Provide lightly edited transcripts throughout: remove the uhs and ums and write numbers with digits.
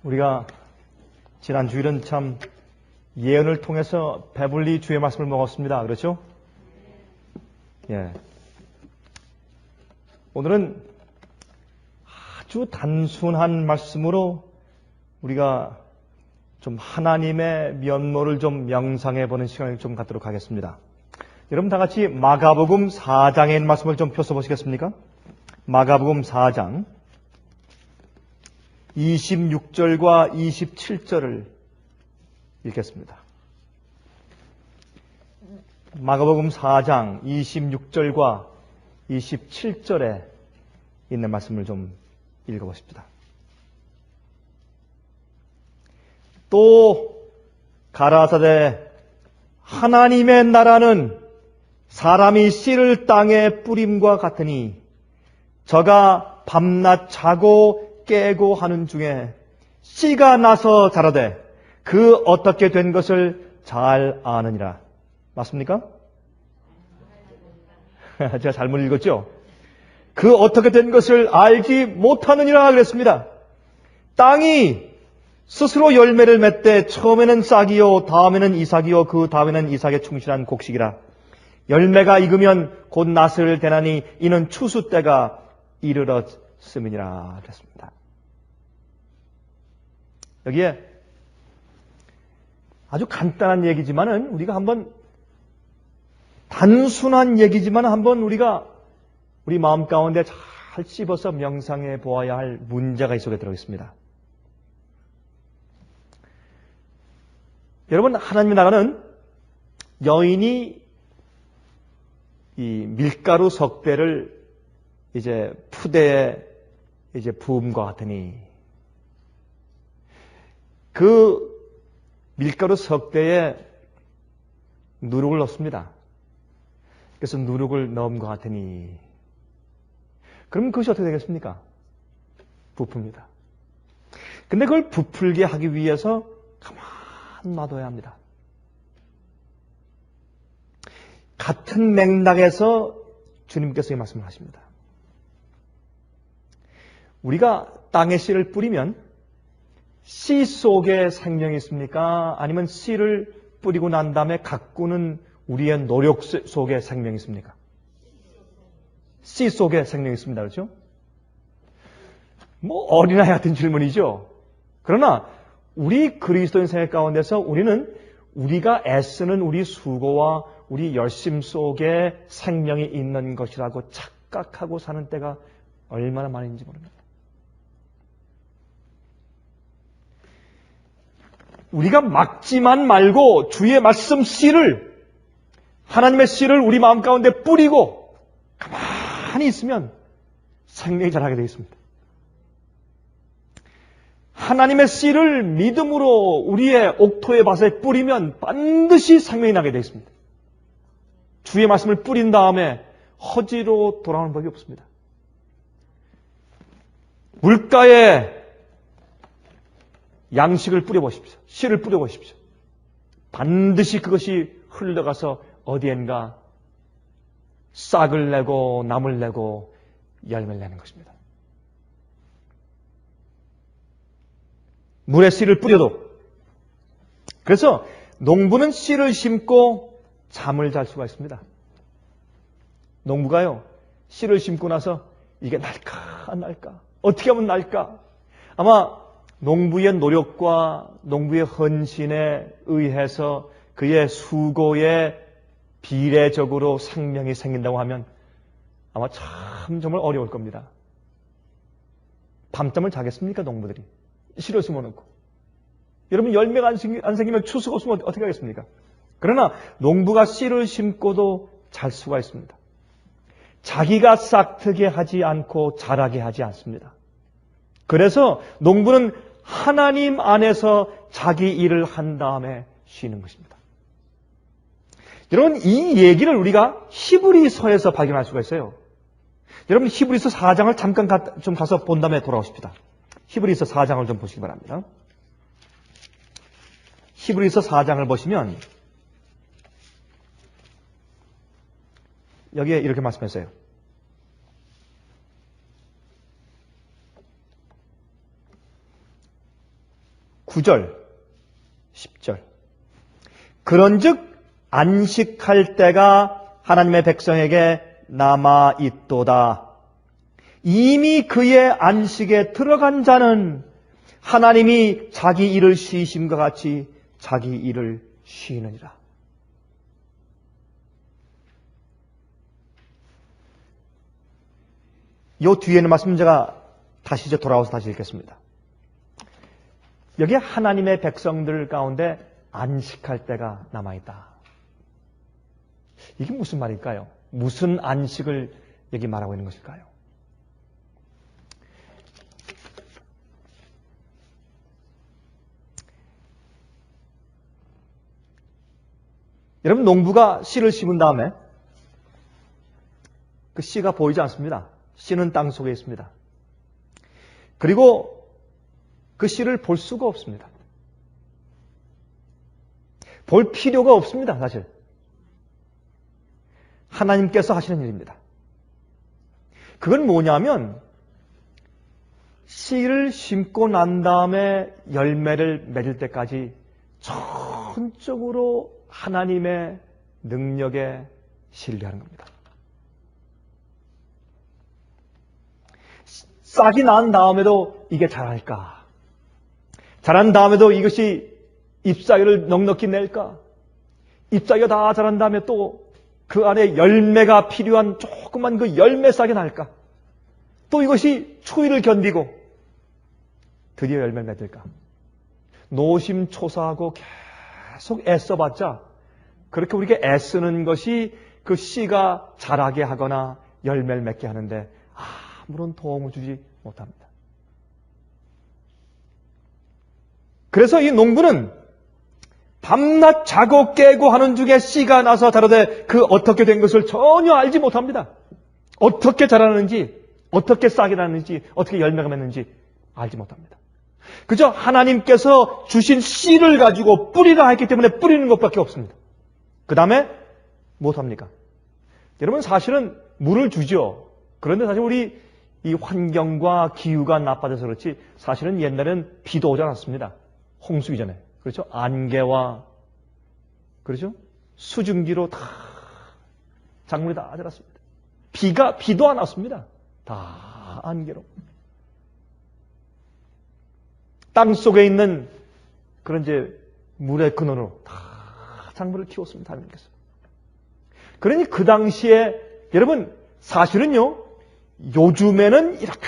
우리가 지난 주일은 참 예언을 통해서 배불리 주의 말씀을 먹었습니다. 그렇죠? 예. 오늘은 아주 단순한 말씀으로 우리가 좀 하나님의 면모를 좀 명상해 보는 시간을 좀 갖도록 하겠습니다. 여러분 다 같이 마가복음 4장에 있는 말씀을 좀 펴서 보시겠습니까? 마가복음 4장 26절과 27절을 읽겠습니다. 마가복음 4장 26절과 27절에 있는 말씀을 좀 읽어보십시다. 또 가라사대 하나님의 나라는 사람이 씨를 땅에 뿌림과 같으니 저가 밤낮 자고 깨고 하는 중에 씨가 나서 자라되 그 어떻게 된 것을 잘 아느니라. 맞습니까? 제가 잘못 읽었죠? 그 어떻게 된 것을 알지 못하느니라 그랬습니다. 땅이 스스로 열매를 맺되 처음에는 싹이요 다음에는 이삭이요 그 다음에는 이삭에 충실한 곡식이라. 열매가 익으면 곧 낫을 대나니 이는 추수 때가 이르렀음이니라 그랬습니다. 여기에 아주 간단한 얘기지만은 우리가 한번 단순한 얘기지만 한번 우리가 우리 마음 가운데 잘 씹어서 명상해 보아야 할 문제가 이 속에 들어있습니다. 여러분, 하나님의 나라는 여인이 이 밀가루 석대를 이제 푸대에 이제 부음과 같으니 그 밀가루 석대에 누룩을 넣습니다. 그래서 누룩을 넣은 것 같으니 그럼 그것이 어떻게 되겠습니까? 부풉니다. 근데 그걸 부풀게 하기 위해서 가만 놔둬야 합니다. 같은 맥락에서 주님께서 이 말씀을 하십니다. 우리가 땅에 씨를 뿌리면 씨 속에 생명이 있습니까? 아니면 씨를 뿌리고 난 다음에 가꾸는 우리의 노력 속에 생명이 있습니까? 씨 속에 생명이 있습니다. 그렇죠? 뭐 어린아이 같은 질문이죠. 그러나 우리 그리스도인 생활 가운데서 우리는 우리가 애쓰는 우리 수고와 우리 열심 속에 생명이 있는 것이라고 착각하고 사는 때가 얼마나 많은지 모릅니다. 우리가 막지만 말고 주의 말씀 씨를, 하나님의 씨를 우리 마음 가운데 뿌리고 가만히 있으면 생명이 자라게 되어 있습니다. 하나님의 씨를 믿음으로 우리의 옥토의 밭에 뿌리면 반드시 생명이 나게 되어 있습니다. 주의 말씀을 뿌린 다음에 허지로 돌아오는 법이 없습니다. 물가에 양식을 뿌려보십시오. 씨를 뿌려보십시오. 반드시 그것이 흘러가서 어디엔가 싹을 내고 나물 내고 열매를 내는 것입니다. 물에 씨를 뿌려도. 그래서 농부는 씨를 심고 잠을 잘 수가 있습니다. 농부가요, 씨를 심고 나서 이게 날까 안 날까? 어떻게 하면 날까? 아마 농부의 노력과 농부의 헌신에 의해서 그의 수고에 비례적으로 생명이 생긴다고 하면 아마 참 정말 어려울 겁니다. 밤잠을 자겠습니까, 농부들이? 씨를 심어놓고. 여러분, 열매가 안 생기면 추수가 없으면 어떻게 하겠습니까? 그러나 농부가 씨를 심고도 잘 수가 있습니다. 자기가 싹트게 하지 않고 자라게 하지 않습니다. 그래서 농부는 하나님 안에서 자기 일을 한 다음에 쉬는 것입니다. 여러분, 이 얘기를 우리가 히브리서에서 발견할 수가 있어요. 여러분, 히브리서 4장을 잠깐 좀 가서 본 다음에 돌아오십시다. 히브리서 4장을 좀 보시기 바랍니다. 히브리서 4장을 보시면 여기에 이렇게 말씀했어요. 9절, 10절. 그런즉 안식할 때가 하나님의 백성에게 남아 있도다. 이미 그의 안식에 들어간 자는 하나님이 자기 일을 쉬심과 같이 자기 일을 쉬느니라. 요 뒤에 있는 말씀 제가 다시 돌아와서 다시 읽겠습니다. 여기에 하나님의 백성들 가운데 안식할 때가 남아있다. 이게 무슨 말일까요? 무슨 안식을 여기 말하고 있는 것일까요? 여러분, 농부가 씨를 심은 다음에 그 씨가 보이지 않습니다. 씨는 땅 속에 있습니다. 그리고 그 씨를 볼 수가 없습니다. 볼 필요가 없습니다, 사실. 하나님께서 하시는 일입니다. 그건 뭐냐면 씨를 심고 난 다음에 열매를 맺을 때까지 전적으로 하나님의 능력에 신뢰하는 겁니다. 싹이 난 다음에도 이게 자랄까? 자란 다음에도 이것이 잎사귀를 넉넉히 낼까? 잎사귀가 다 자란 다음에 또 그 안에 열매가 필요한 조그만 그 열매싹이 날까? 또 이것이 추위를 견디고 드디어 열매를 맺을까? 노심초사하고 계속 애써봤자 그렇게 우리가 애쓰는 것이 그 씨가 자라게 하거나 열매를 맺게 하는데 아무런 도움을 주지 못합니다. 그래서 이 농부는 밤낮 자고 깨고 하는 중에 씨가 나서 자라되 그 어떻게 된 것을 전혀 알지 못합니다. 어떻게 자라는지, 어떻게 싹이 나는지, 어떻게 열매가 맺는지 알지 못합니다. 그저 하나님께서 주신 씨를 가지고 뿌리라 했기 때문에 뿌리는 것밖에 없습니다. 그 다음에 무엇합니까? 여러분, 사실은 물을 주죠. 그런데 사실 우리 이 환경과 기후가 나빠져서 그렇지 사실은 옛날에는 비도 오지 않았습니다. 홍수 이전에. 그렇죠? 안개와 그렇죠? 수증기로 다 작물이 다 자랐습니다. 비도 안 왔습니다. 다 안개로. 땅 속에 있는 그런 이제 물의 근원으로 다 작물을 키웠습니다. 하나님께서. 그러니 그 당시에 여러분 사실은요. 요즘에는 이렇게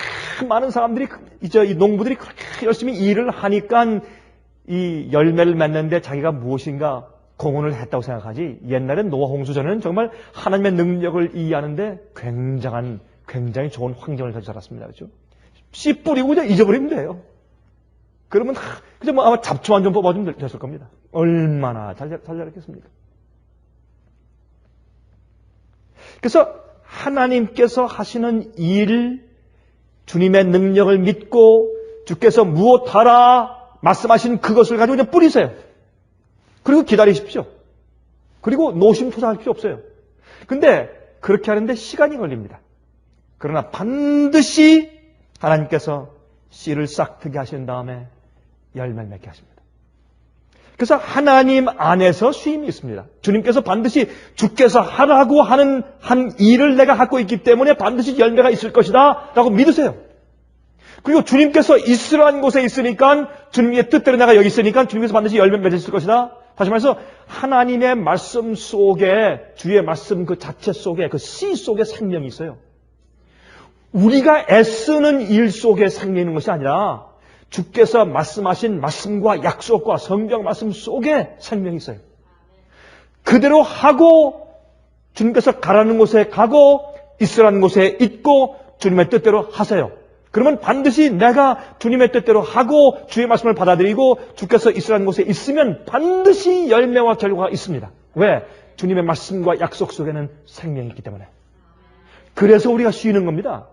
많은 사람들이 이제 이 농부들이 그렇게 열심히 일을 하니까 이 열매를 맺는데 자기가 무엇인가 공헌을 했다고 생각하지 옛날엔 노아 홍수 전에는 정말 하나님의 능력을 이해하는데 굉장히 좋은 환경을 가지고 자랐습니다. 그렇죠? 씨 뿌리고 이제 잊어버리면 돼요. 그러면 그저 뭐 아마 잡초만 좀 뽑아주면 됐을 겁니다. 얼마나 잘 자랐겠습니까? 그래서 하나님께서 하시는 일, 주님의 능력을 믿고 주께서 무엇하라 말씀하신 그것을 가지고 그냥 뿌리세요. 그리고 기다리십시오. 그리고 노심초사할 필요 없어요. 근데 그렇게 하는데 시간이 걸립니다. 그러나 반드시 하나님께서 씨를 싹트게 하신 다음에 열매를 맺게 하십니다. 그래서 하나님 안에서 쉼이 있습니다. 주님께서 반드시 주께서 하라고 하는 한 일을 내가 갖고 있기 때문에 반드시 열매가 있을 것이다 라고 믿으세요. 그리고 주님께서 있으라는 곳에 있으니까 주님의 뜻대로 내가 여기 있으니까 주님께서 반드시 열매 맺을 것이다. 다시 말해서 하나님의 말씀 속에 주의 말씀 그 자체 속에 그 씨 속에 생명이 있어요. 우리가 애쓰는 일 속에 생명이 있는 것이 아니라 주께서 말씀하신 말씀과 약속과 성경 말씀 속에 생명이 있어요. 그대로 하고 주님께서 가라는 곳에 가고 있으라는 곳에 있고 주님의 뜻대로 하세요. 그러면 반드시 내가 주님의 뜻대로 하고 주의 말씀을 받아들이고 주께서 있으라는 곳에 있으면 반드시 열매와 결과가 있습니다. 왜? 주님의 말씀과 약속 속에는 생명이 있기 때문에. 그래서 우리가 쉬는 겁니다.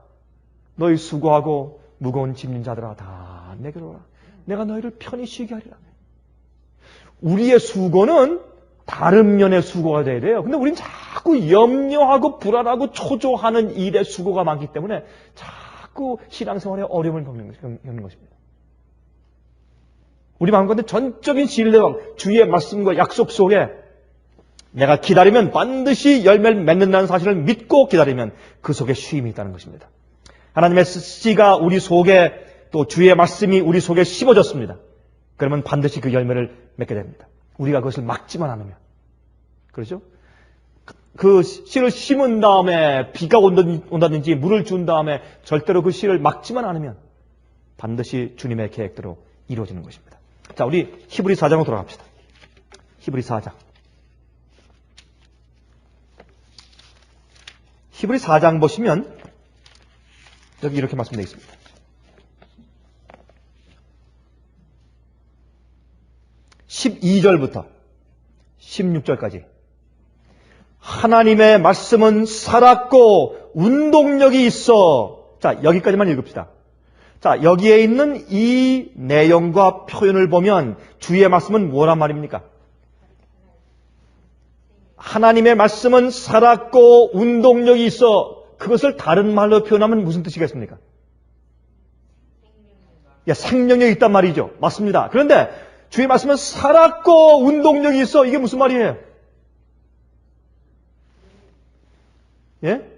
너희 수고하고 무거운 짐진 자들아 다 내게로 오라. 내가 너희를 편히 쉬게 하리라. 우리의 수고는 다른 면의 수고가 돼야 돼요. 근데 우리는 자꾸 염려하고 불안하고 초조하는 일에 수고가 많기 때문에 자꾸 신앙생활에 어려움을 겪는 것입니다. 우리 마음 가운데 전적인 신뢰와 주의 말씀과 약속 속에 내가 기다리면 반드시 열매를 맺는다는 사실을 믿고 기다리면 그 속에 쉼이 있다는 것입니다. 하나님의 씨가 우리 속에 또 주의 말씀이 우리 속에 심어졌습니다. 그러면 반드시 그 열매를 맺게 됩니다. 우리가 그것을 막지만 않으면. 그렇죠? 그 씨를 심은 다음에 비가 온다든지 물을 준 다음에 절대로 그 씨를 막지만 않으면 반드시 주님의 계획대로 이루어지는 것입니다. 자, 우리 히브리 4장으로 돌아갑시다. 히브리 4장. 히브리 4장 보시면 여기 이렇게 말씀되어 있습니다. 12절부터 16절까지 하나님의 말씀은 살았고 운동력이 있어. 자, 여기까지만 읽읍시다. 자, 여기에 있는 이 내용과 표현을 보면 주의 말씀은 뭐란 말입니까? 하나님의 말씀은 살았고 운동력이 있어. 그것을 다른 말로 표현하면 무슨 뜻이겠습니까? 생명력이 있단 말이죠. 맞습니다. 그런데 주의 말씀은 살았고 운동력이 있어. 이게 무슨 말이에요? 예?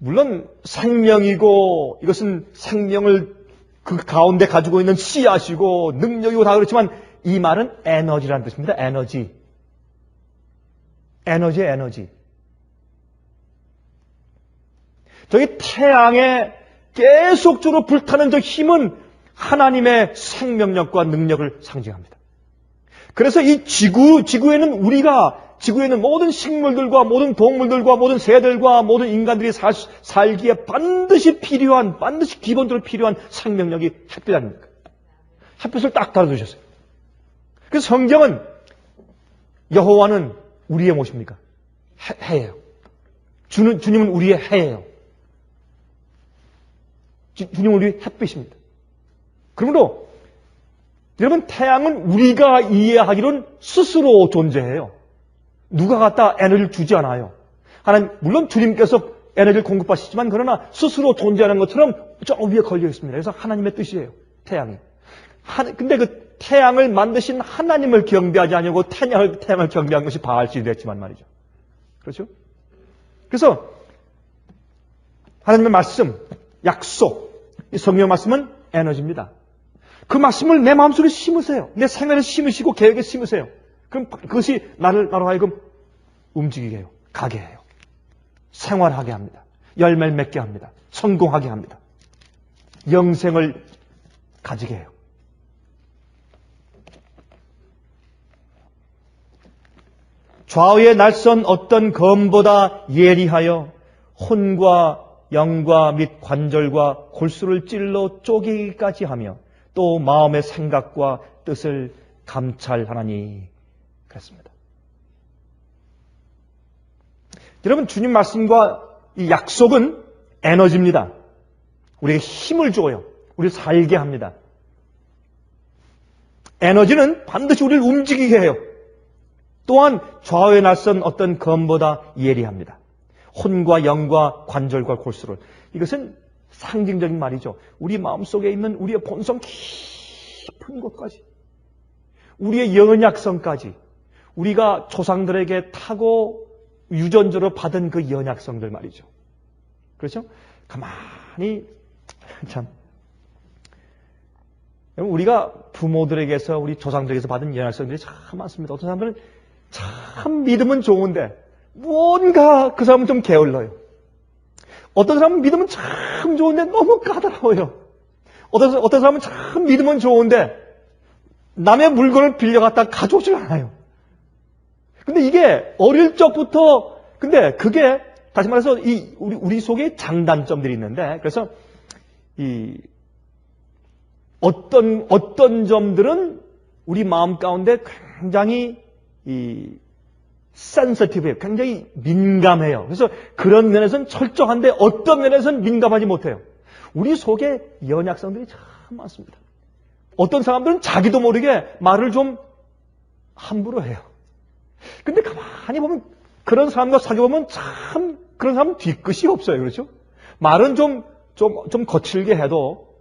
물론 생명이고 이것은 생명을 그 가운데 가지고 있는 씨앗이고 능력이고 다 그렇지만 이 말은 에너지라는 뜻입니다. 에너지. 에너지의 에너지. 저기 태양에 계속적으로 불타는 저 힘은 하나님의 생명력과 능력을 상징합니다. 그래서 이 지구에는 지구에 있는 모든 식물들과 모든 동물들과 모든 새들과 모든 인간들이 살기에 반드시 기본적으로 필요한 생명력이 햇빛 아닙니까? 햇빛을 딱 달아두셨어요. 그래서 성경은 여호와는 우리의 무엇입니까? 해예요. 주님은 우리의 해예요. 주님은 우리의 햇빛입니다. 그러므로 여러분 태양은 우리가 이해하기로는 스스로 존재해요. 누가 갖다 에너지를 주지 않아요. 하나님, 물론 주님께서 에너지를 공급하시지만 그러나 스스로 존재하는 것처럼 저 위에 걸려 있습니다. 그래서 하나님의 뜻이에요. 태양이. 근데 그 태양을 만드신 하나님을 경배하지 않냐고 태양을 경배한 것이 바알신이 됐지만 말이죠. 그렇죠? 그래서 하나님의 말씀, 약속, 이 성경 말씀은 에너지입니다. 그 말씀을 내 마음속에 심으세요. 내 생활에 심으시고 계획에 심으세요. 그럼 그것이 나로 하여금 움직이게 해요. 가게 해요. 생활하게 합니다. 열매를 맺게 합니다. 성공하게 합니다. 영생을 가지게 해요. 좌우에 날선 어떤 검보다 예리하여 혼과 영과 및 관절과 골수를 찔러 쪼개기까지 하며 또 마음의 생각과 뜻을 감찰하나니 그랬습니다. 여러분, 주님 말씀과 이 약속은 에너지입니다. 우리에게 힘을 줘요. 우리를 살게 합니다. 에너지는 반드시 우리를 움직이게 해요. 또한 좌우에 날선 어떤 검보다 예리합니다. 혼과 영과 관절과 골수를. 이것은 상징적인 말이죠. 우리 마음속에 있는 우리의 본성 깊은 곳까지, 우리의 연약성까지, 우리가 조상들에게 타고 유전적으로 받은 그 연약성들 말이죠. 그렇죠? 가만히 참 우리가 부모들에게서 우리 조상들에게서 받은 연약성들이 참 많습니다. 어떤 사람들은 참 믿음은 좋은데 뭔가 그 사람은 좀 게을러요. 어떤 사람은 믿음은 참 좋은데 너무 까다로워요. 어떤 사람은 참 믿음은 좋은데 남의 물건을 빌려갔다 가져오질 않아요. 근데 이게 어릴 적부터, 근데 그게 다시 말해서 우리 속에 장단점들이 있는데, 그래서 어떤 점들은 우리 마음 가운데 굉장히 센서티브해요. 굉장히 민감해요. 그래서 그런 면에서는 철저한데 어떤 면에서는 민감하지 못해요. 우리 속에 연약성들이 참 많습니다. 어떤 사람들은 자기도 모르게 말을 좀 함부로 해요. 근데 가만히 보면 그런 사람과 사귀어보면 참 그런 사람은 뒤끝이 없어요. 그렇죠? 말은 좀 거칠게 해도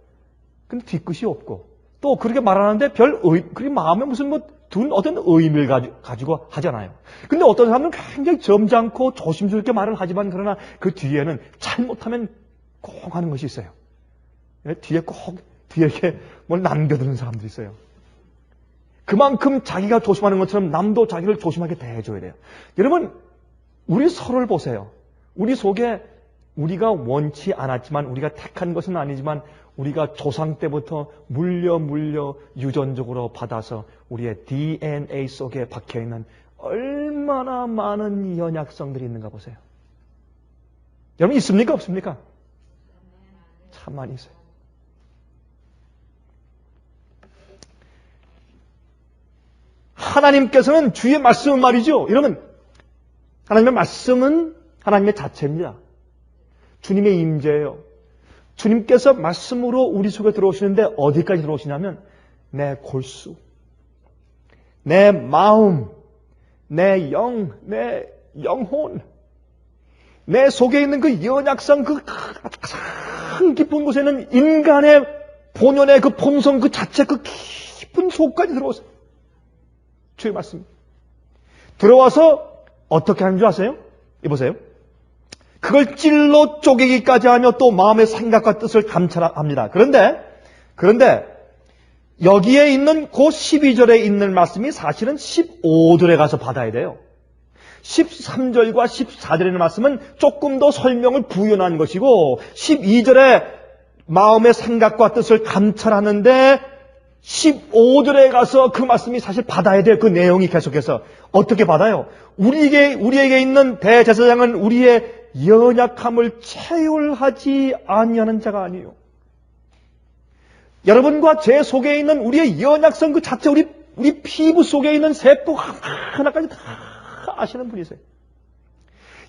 근데 뒤끝이 없고 또 그렇게 말하는데 그렇게 마음에 무슨 둔 어떤 의미를 가지고 하잖아요. 근데 어떤 사람은 굉장히 점잖고 조심스럽게 말을 하지만 그러나 그 뒤에는 잘못하면 꼭 하는 것이 있어요. 뒤에 이렇게 뭘 남겨두는 사람들이 있어요. 그만큼 자기가 조심하는 것처럼 남도 자기를 조심하게 대해줘야 돼요. 여러분, 우리 서로를 보세요. 우리 속에 우리가 원치 않았지만 우리가 택한 것은 아니지만 우리가 조상 때부터 물려 유전적으로 받아서 우리의 DNA 속에 박혀있는 얼마나 많은 연약성들이 있는가 보세요. 여러분 있습니까? 없습니까? 참 많이 있어요. 하나님께서는 주의 말씀은 말이죠. 여러분, 하나님의 말씀은 하나님의 자체입니다. 주님의 임재예요. 주님께서 말씀으로 우리 속에 들어오시는데 어디까지 들어오시냐면 내 골수, 내 마음, 내 영, 내 영혼, 내 속에 있는 그 연약성, 그 가장 깊은 곳에는 인간의 본연의 그 본성 그 자체 그 깊은 속까지 들어오세요. 주의 말씀. 들어와서 어떻게 하는 줄 아세요? 이보세요. 그걸 찔러 쪼개기까지 하며 또 마음의 생각과 뜻을 감찰합니다. 그런데 여기에 있는 그 12절에 있는 말씀이 사실은 15절에 가서 받아야 돼요. 13절과 14절에 있는 말씀은 조금 더 설명을 부연한 것이고 12절에 마음의 생각과 뜻을 감찰하는데 15절에 가서 그 말씀이 사실 받아야 될 그 내용이 계속해서 어떻게 받아요? 우리에게 있는 대제사장은 우리의 연약함을 체휼하지 아니하는 자가 아니에요. 여러분과 제 속에 있는 우리의 연약성 그 자체, 우리 피부 속에 있는 세포 하나까지 다 아시는 분이세요.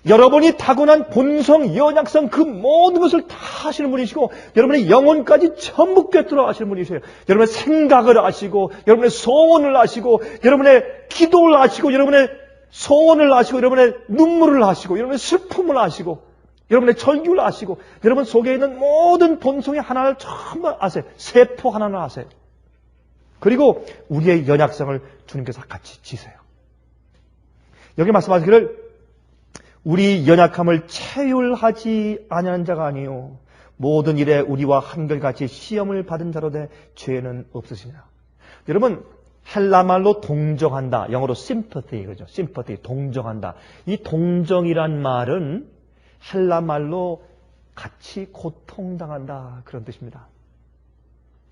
여러분이 타고난 본성, 연약성 그 모든 것을 다 아시는 분이시고 여러분의 영혼까지 전부 꿰뚫어 아시는 분이세요. 여러분의 생각을 아시고 여러분의 소원을 아시고 여러분의 기도를 아시고 여러분의 소원을 아시고 여러분의 눈물을 아시고 여러분의 슬픔을 아시고 여러분의 절규를 아시고 여러분 속에 있는 모든 본성의 하나를 전부 아세요. 세포 하나를 아세요. 그리고 우리의 연약성을 주님께서 같이 지세요. 여기 말씀하시기를 우리 연약함을 체휼하지 아니하는 자가 아니요 모든 일에 우리와 한결같이 시험을 받은 자로 돼 죄는 없으시니라. 여러분 헬라말로 동정한다. 영어로 sympathy 그죠? sympathy 동정한다. 이 동정이란 말은 헬라말로 같이 고통당한다 그런 뜻입니다.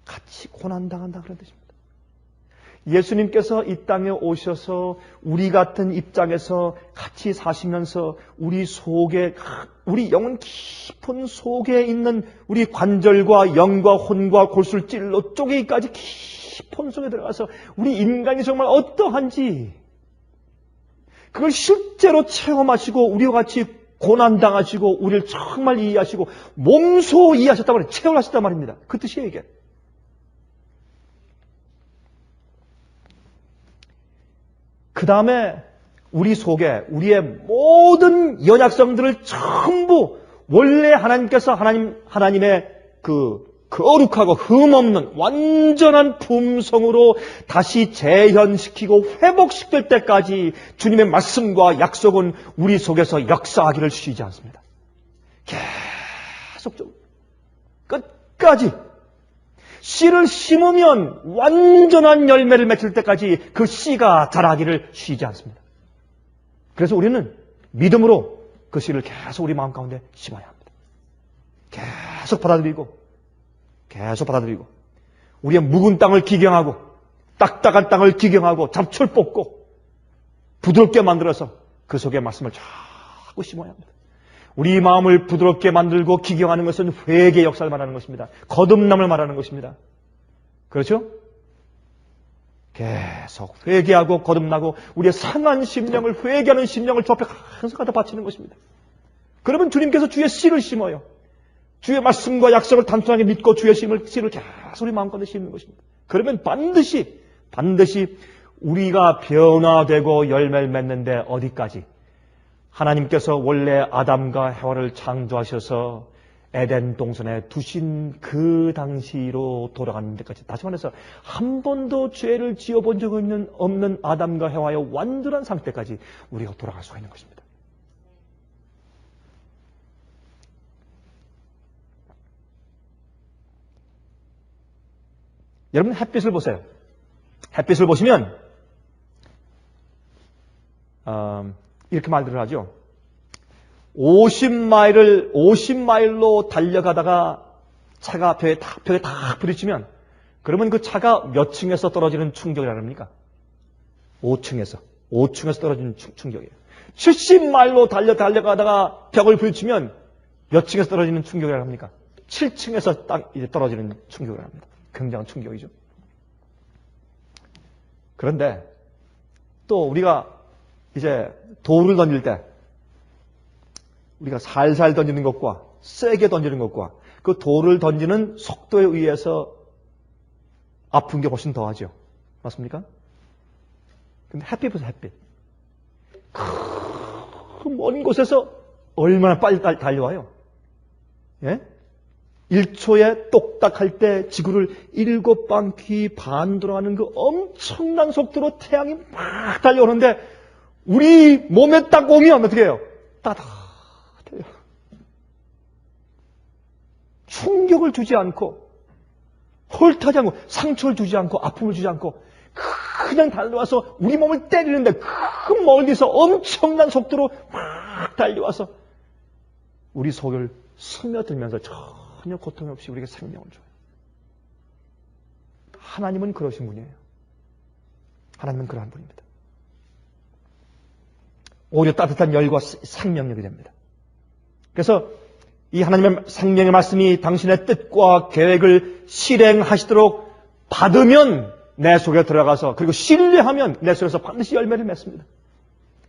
같이 고난당한다 그런 뜻입니다. 예수님께서 이 땅에 오셔서 우리 같은 입장에서 같이 사시면서 우리 속에, 우리 영혼 깊은 속에 있는 우리 관절과 영과 혼과 골수를 찔러 쪼개기까지 깊은 속에 들어가서 우리 인간이 정말 어떠한지 그걸 실제로 체험하시고 우리와 같이 고난당하시고 우리를 정말 이해하시고 몸소 이해하셨단 말이에요. 체험하셨단 말입니다. 그 뜻이에요 이게. 그 다음에 우리 속에 우리의 모든 연약성들을 전부 원래 하나님께서 하나님의 그 거룩하고 흠없는 완전한 품성으로 다시 재현시키고 회복시킬 때까지 주님의 말씀과 약속은 우리 속에서 역사하기를 쉬지 않습니다. 계속적으로 끝까지 씨를 심으면 완전한 열매를 맺을 때까지 그 씨가 자라기를 쉬지 않습니다. 그래서 우리는 믿음으로 그 씨를 계속 우리 마음 가운데 심어야 합니다. 계속 받아들이고 우리의 묵은 땅을 기경하고 딱딱한 땅을 기경하고 잡초를 뽑고 부드럽게 만들어서 그 속에 말씀을 자꾸 심어야 합니다. 우리 마음을 부드럽게 만들고 기경하는 것은 회개의 역사를 말하는 것입니다. 거듭남을 말하는 것입니다. 그렇죠? 계속 회개하고 거듭나고 우리의 상한 심령을 회개하는 심령을 주 앞에 항상 갖다 바치는 것입니다. 그러면 주님께서 주의 씨를 심어요. 주의 말씀과 약속을 단순하게 믿고 주의 씨를 계속 우리 마음가운데 심는 것입니다. 그러면 반드시 우리가 변화되고 열매를 맺는데 어디까지? 하나님께서 원래 아담과 해와를 창조하셔서 에덴 동산에 두신 그 당시로 돌아가는 데까지, 다시 말해서 한 번도 죄를 지어본 적 없는 아담과 해와의 완전한 상태까지 우리가 돌아갈 수가 있는 것입니다. 여러분, 햇빛을 보세요. 햇빛을 보시면 이렇게 말들을 하죠. 50마일로 달려가다가 차가 벽에 딱 부딪히면, 그러면 그 차가 몇 층에서 떨어지는 충격이라 합니까? 5층에서 떨어지는 충격이에요. 70마일로 달려가다가 벽을 부딪히면 몇 층에서 떨어지는 충격이라 합니까? 7층에서 딱 이제 떨어지는 충격이라 합니다. 굉장한 충격이죠. 그런데 또 우리가 이제 돌을 던질 때 우리가 살살 던지는 것과 세게 던지는 것과 그 돌을 던지는 속도에 의해서 아픈 게 훨씬 더하죠. 맞습니까? 근데 햇빛 보세요, 햇빛. 그 먼 곳에서 얼마나 빨리 달려와요. 예? 1초에 똑딱할 때 지구를 7바퀴 반 돌아가는 그 엄청난 속도로 태양이 막 달려오는데 우리 몸에 딱 오면 어떻게 해요? 따뜻해요. 충격을 주지 않고, 헐타지 않고, 상처를 주지 않고, 아픔을 주지 않고 그냥 달려와서 우리 몸을 때리는데 그 멀리서 엄청난 속도로 막 달려와서 우리 속을 스며들면서 전혀 고통 없이 우리에게 생명을 줘요. 하나님은 그러신 분이에요. 하나님은 그러한 분입니다. 오히려 따뜻한 열과 생명력이 됩니다. 그래서 이 하나님의 생명의 말씀이 당신의 뜻과 계획을 실행하시도록 받으면 내 속에 들어가서, 그리고 신뢰하면 내 속에서 반드시 열매를 맺습니다.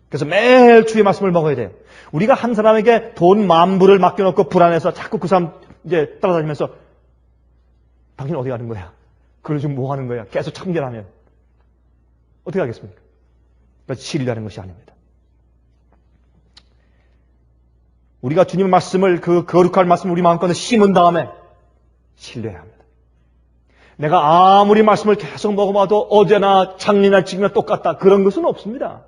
그래서 매일 주의 말씀을 먹어야 돼요. 우리가 한 사람에게 돈 10,000불을 맡겨놓고 불안해서 자꾸 그 사람 이제 따라다니면서 당신 어디 가는 거야? 그걸 지금 뭐 하는 거야? 계속 참견하면 어떻게 하겠습니까? 그러니까 신뢰하는 것이 아닙니다. 우리가 주님의 말씀을, 그 거룩한 말씀을 우리 마음가운데 심은 다음에 신뢰해야 합니다. 내가 아무리 말씀을 계속 먹어봐도 어제나 작년이나 지금이나 똑같다, 그런 것은 없습니다.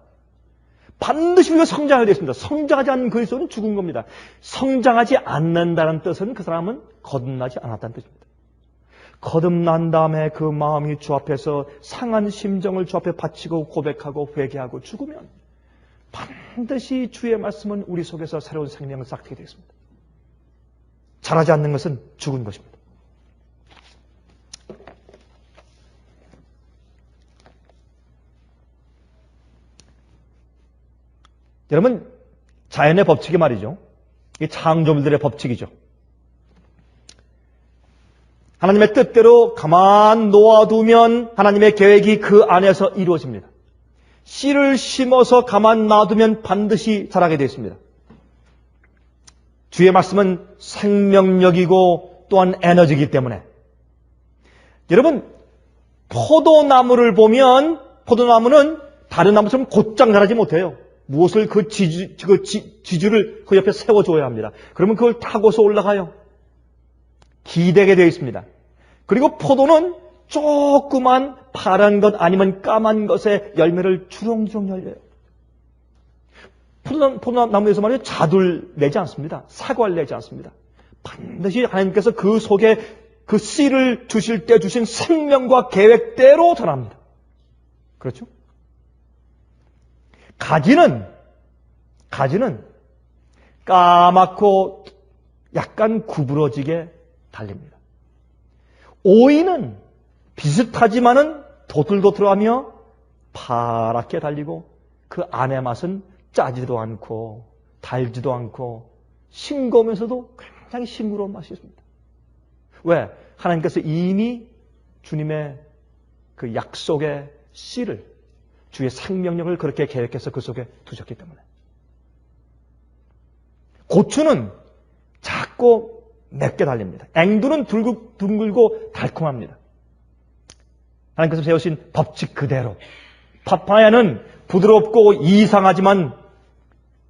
반드시 우리가 성장해야 되겠습니다. 성장하지 않는 그리스도는 죽은 겁니다. 성장하지 않는다는 뜻은 그 사람은 거듭나지 않았다는 뜻입니다. 거듭난 다음에 그 마음이 주 앞에서 상한 심정을 주 앞에 바치고 고백하고 회개하고 죽으면 반드시 주의 말씀은 우리 속에서 새로운 생명을 쌓게 되겠습니다. 자라지 않는 것은 죽은 것입니다. 여러분, 자연의 법칙이 말이죠. 이게 창조물들의 법칙이죠. 하나님의 뜻대로 가만 놓아두면 하나님의 계획이 그 안에서 이루어집니다. 씨를 심어서 가만 놔두면 반드시 자라게 되어 있습니다. 주의 말씀은 생명력이고 또한 에너지이기 때문에, 여러분, 포도나무를 보면 포도나무는 다른 나무처럼 곧장 자라지 못해요. 무엇을 그 지주를 그 옆에 세워줘야 합니다. 그러면 그걸 타고서 올라가요. 기대게 되어 있습니다. 그리고 포도는 조그만 파란 것 아니면 까만 것에 열매를 주렁주렁 열려요. 포도나무에서 말이죠, 자두를 내지 않습니다. 사과를 내지 않습니다. 반드시 하나님께서 그 속에 그 씨를 주실 때 주신 생명과 계획대로 자랍니다. 그렇죠? 가지는 까맣고 약간 구부러지게 달립니다. 오이는 비슷하지만은 도틀도틀하며 파랗게 달리고 그 안의 맛은 짜지도 않고 달지도 않고 싱거우면서도 굉장히 싱그러운 맛이 있습니다. 왜? 하나님께서 이미 주님의 그 약속의 씨를, 주의 생명력을 그렇게 계획해서 그 속에 두셨기 때문에. 고추는 작고 맵게 달립니다. 앵두는 둥글고 달콤합니다. 하나님께서 세우신 법칙 그대로. 파파야는 부드럽고 이상하지만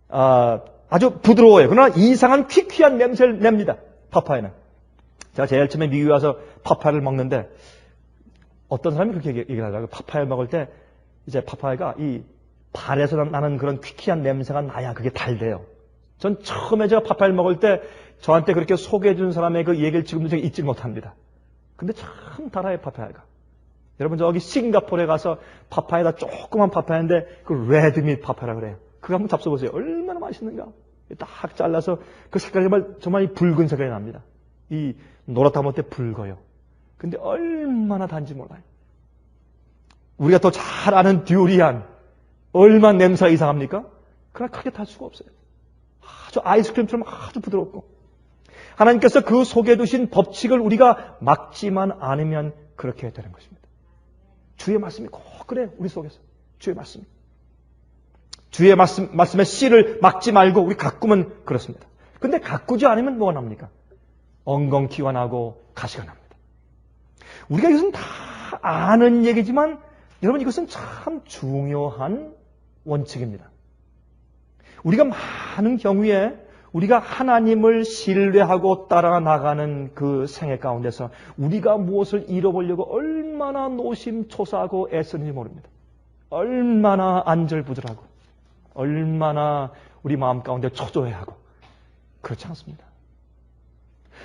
아주 부드러워요. 그러나 이상한 퀴퀴한 냄새를 냅니다. 파파야는. 제가 제일 처음에 미국에 와서 파파야를 먹는데 어떤 사람이 그렇게 얘기를 하더라고요. 파파야 먹을 때 이제 파파야가 이 발에서 나는 그런 퀴퀴한 냄새가 나야 그게 달대요. 전 처음에 제가 파파야를 먹을 때 저한테 그렇게 소개해준 사람의 그 얘기를 지금도 제가 잊지 못합니다. 근데 참 달아요, 파파야가. 여러분 저기 싱가포르에 가서 파파야다 조그만 파파야인데 그 레드밋 파파야라 그래요. 그거 한번 잡숴보세요. 얼마나 맛있는가. 딱 잘라서 그 색깔이 정말 붉은 색깔이 납니다. 이 노랗다 못해 붉어요. 근데 얼마나 단지 몰라요. 우리가 더 잘 아는 듀리안 얼마나 냄새가 이상합니까? 그러나 크게 탈 수가 없어요. 아주 아이스크림처럼 아주 부드럽고 하나님께서 그 속에 두신 법칙을 우리가 막지만 않으면 그렇게 되는 것입니다. 주의 말씀이 꼭 그래요. 우리 속에서 주의 말씀이. 주의 말씀의 씨를 막지 말고 우리 가꾸면 그렇습니다. 근데 가꾸지 않으면 뭐가 납니까? 엉겅퀴가 나고 가시가 납니다. 우리가 이것은 다 아는 얘기지만 여러분 이것은 참 중요한 원칙입니다. 우리가 많은 경우에 우리가 하나님을 신뢰하고 따라 나가는 그 생애 가운데서 우리가 무엇을 잃어보려고 얼마나 노심초사하고 애쓰는지 모릅니다. 얼마나 안절부절하고 얼마나 우리 마음 가운데 초조해하고 그렇지 않습니다.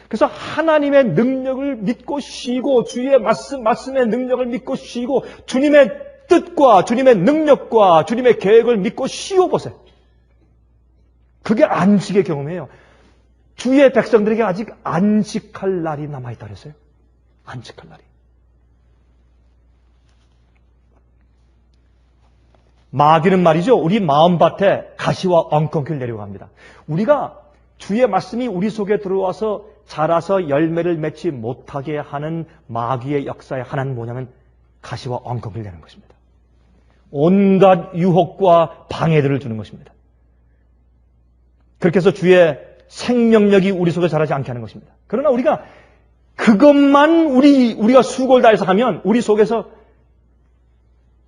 그래서 하나님의 능력을 믿고 쉬고 주의 말씀의 능력을 믿고 쉬고 주님의 뜻과 주님의 능력과 주님의 계획을 믿고 쉬어보세요. 그게 안식의 경험이에요. 주의 백성들에게 아직 안식할 날이 남아있다 그랬어요. 안식할 날이. 마귀는 말이죠. 우리 마음밭에 가시와 엉겅퀴를 내려고 합니다. 우리가 주의 말씀이 우리 속에 들어와서 자라서 열매를 맺지 못하게 하는 마귀의 역사의 하나는 뭐냐면 가시와 엉겅퀴를 내는 것입니다. 온갖 유혹과 방해들을 주는 것입니다. 그렇게 해서 주의 생명력이 우리 속에 자라지 않게 하는 것입니다. 그러나 우리가 그것만 우리가 수고를 다해서 하면 우리 속에서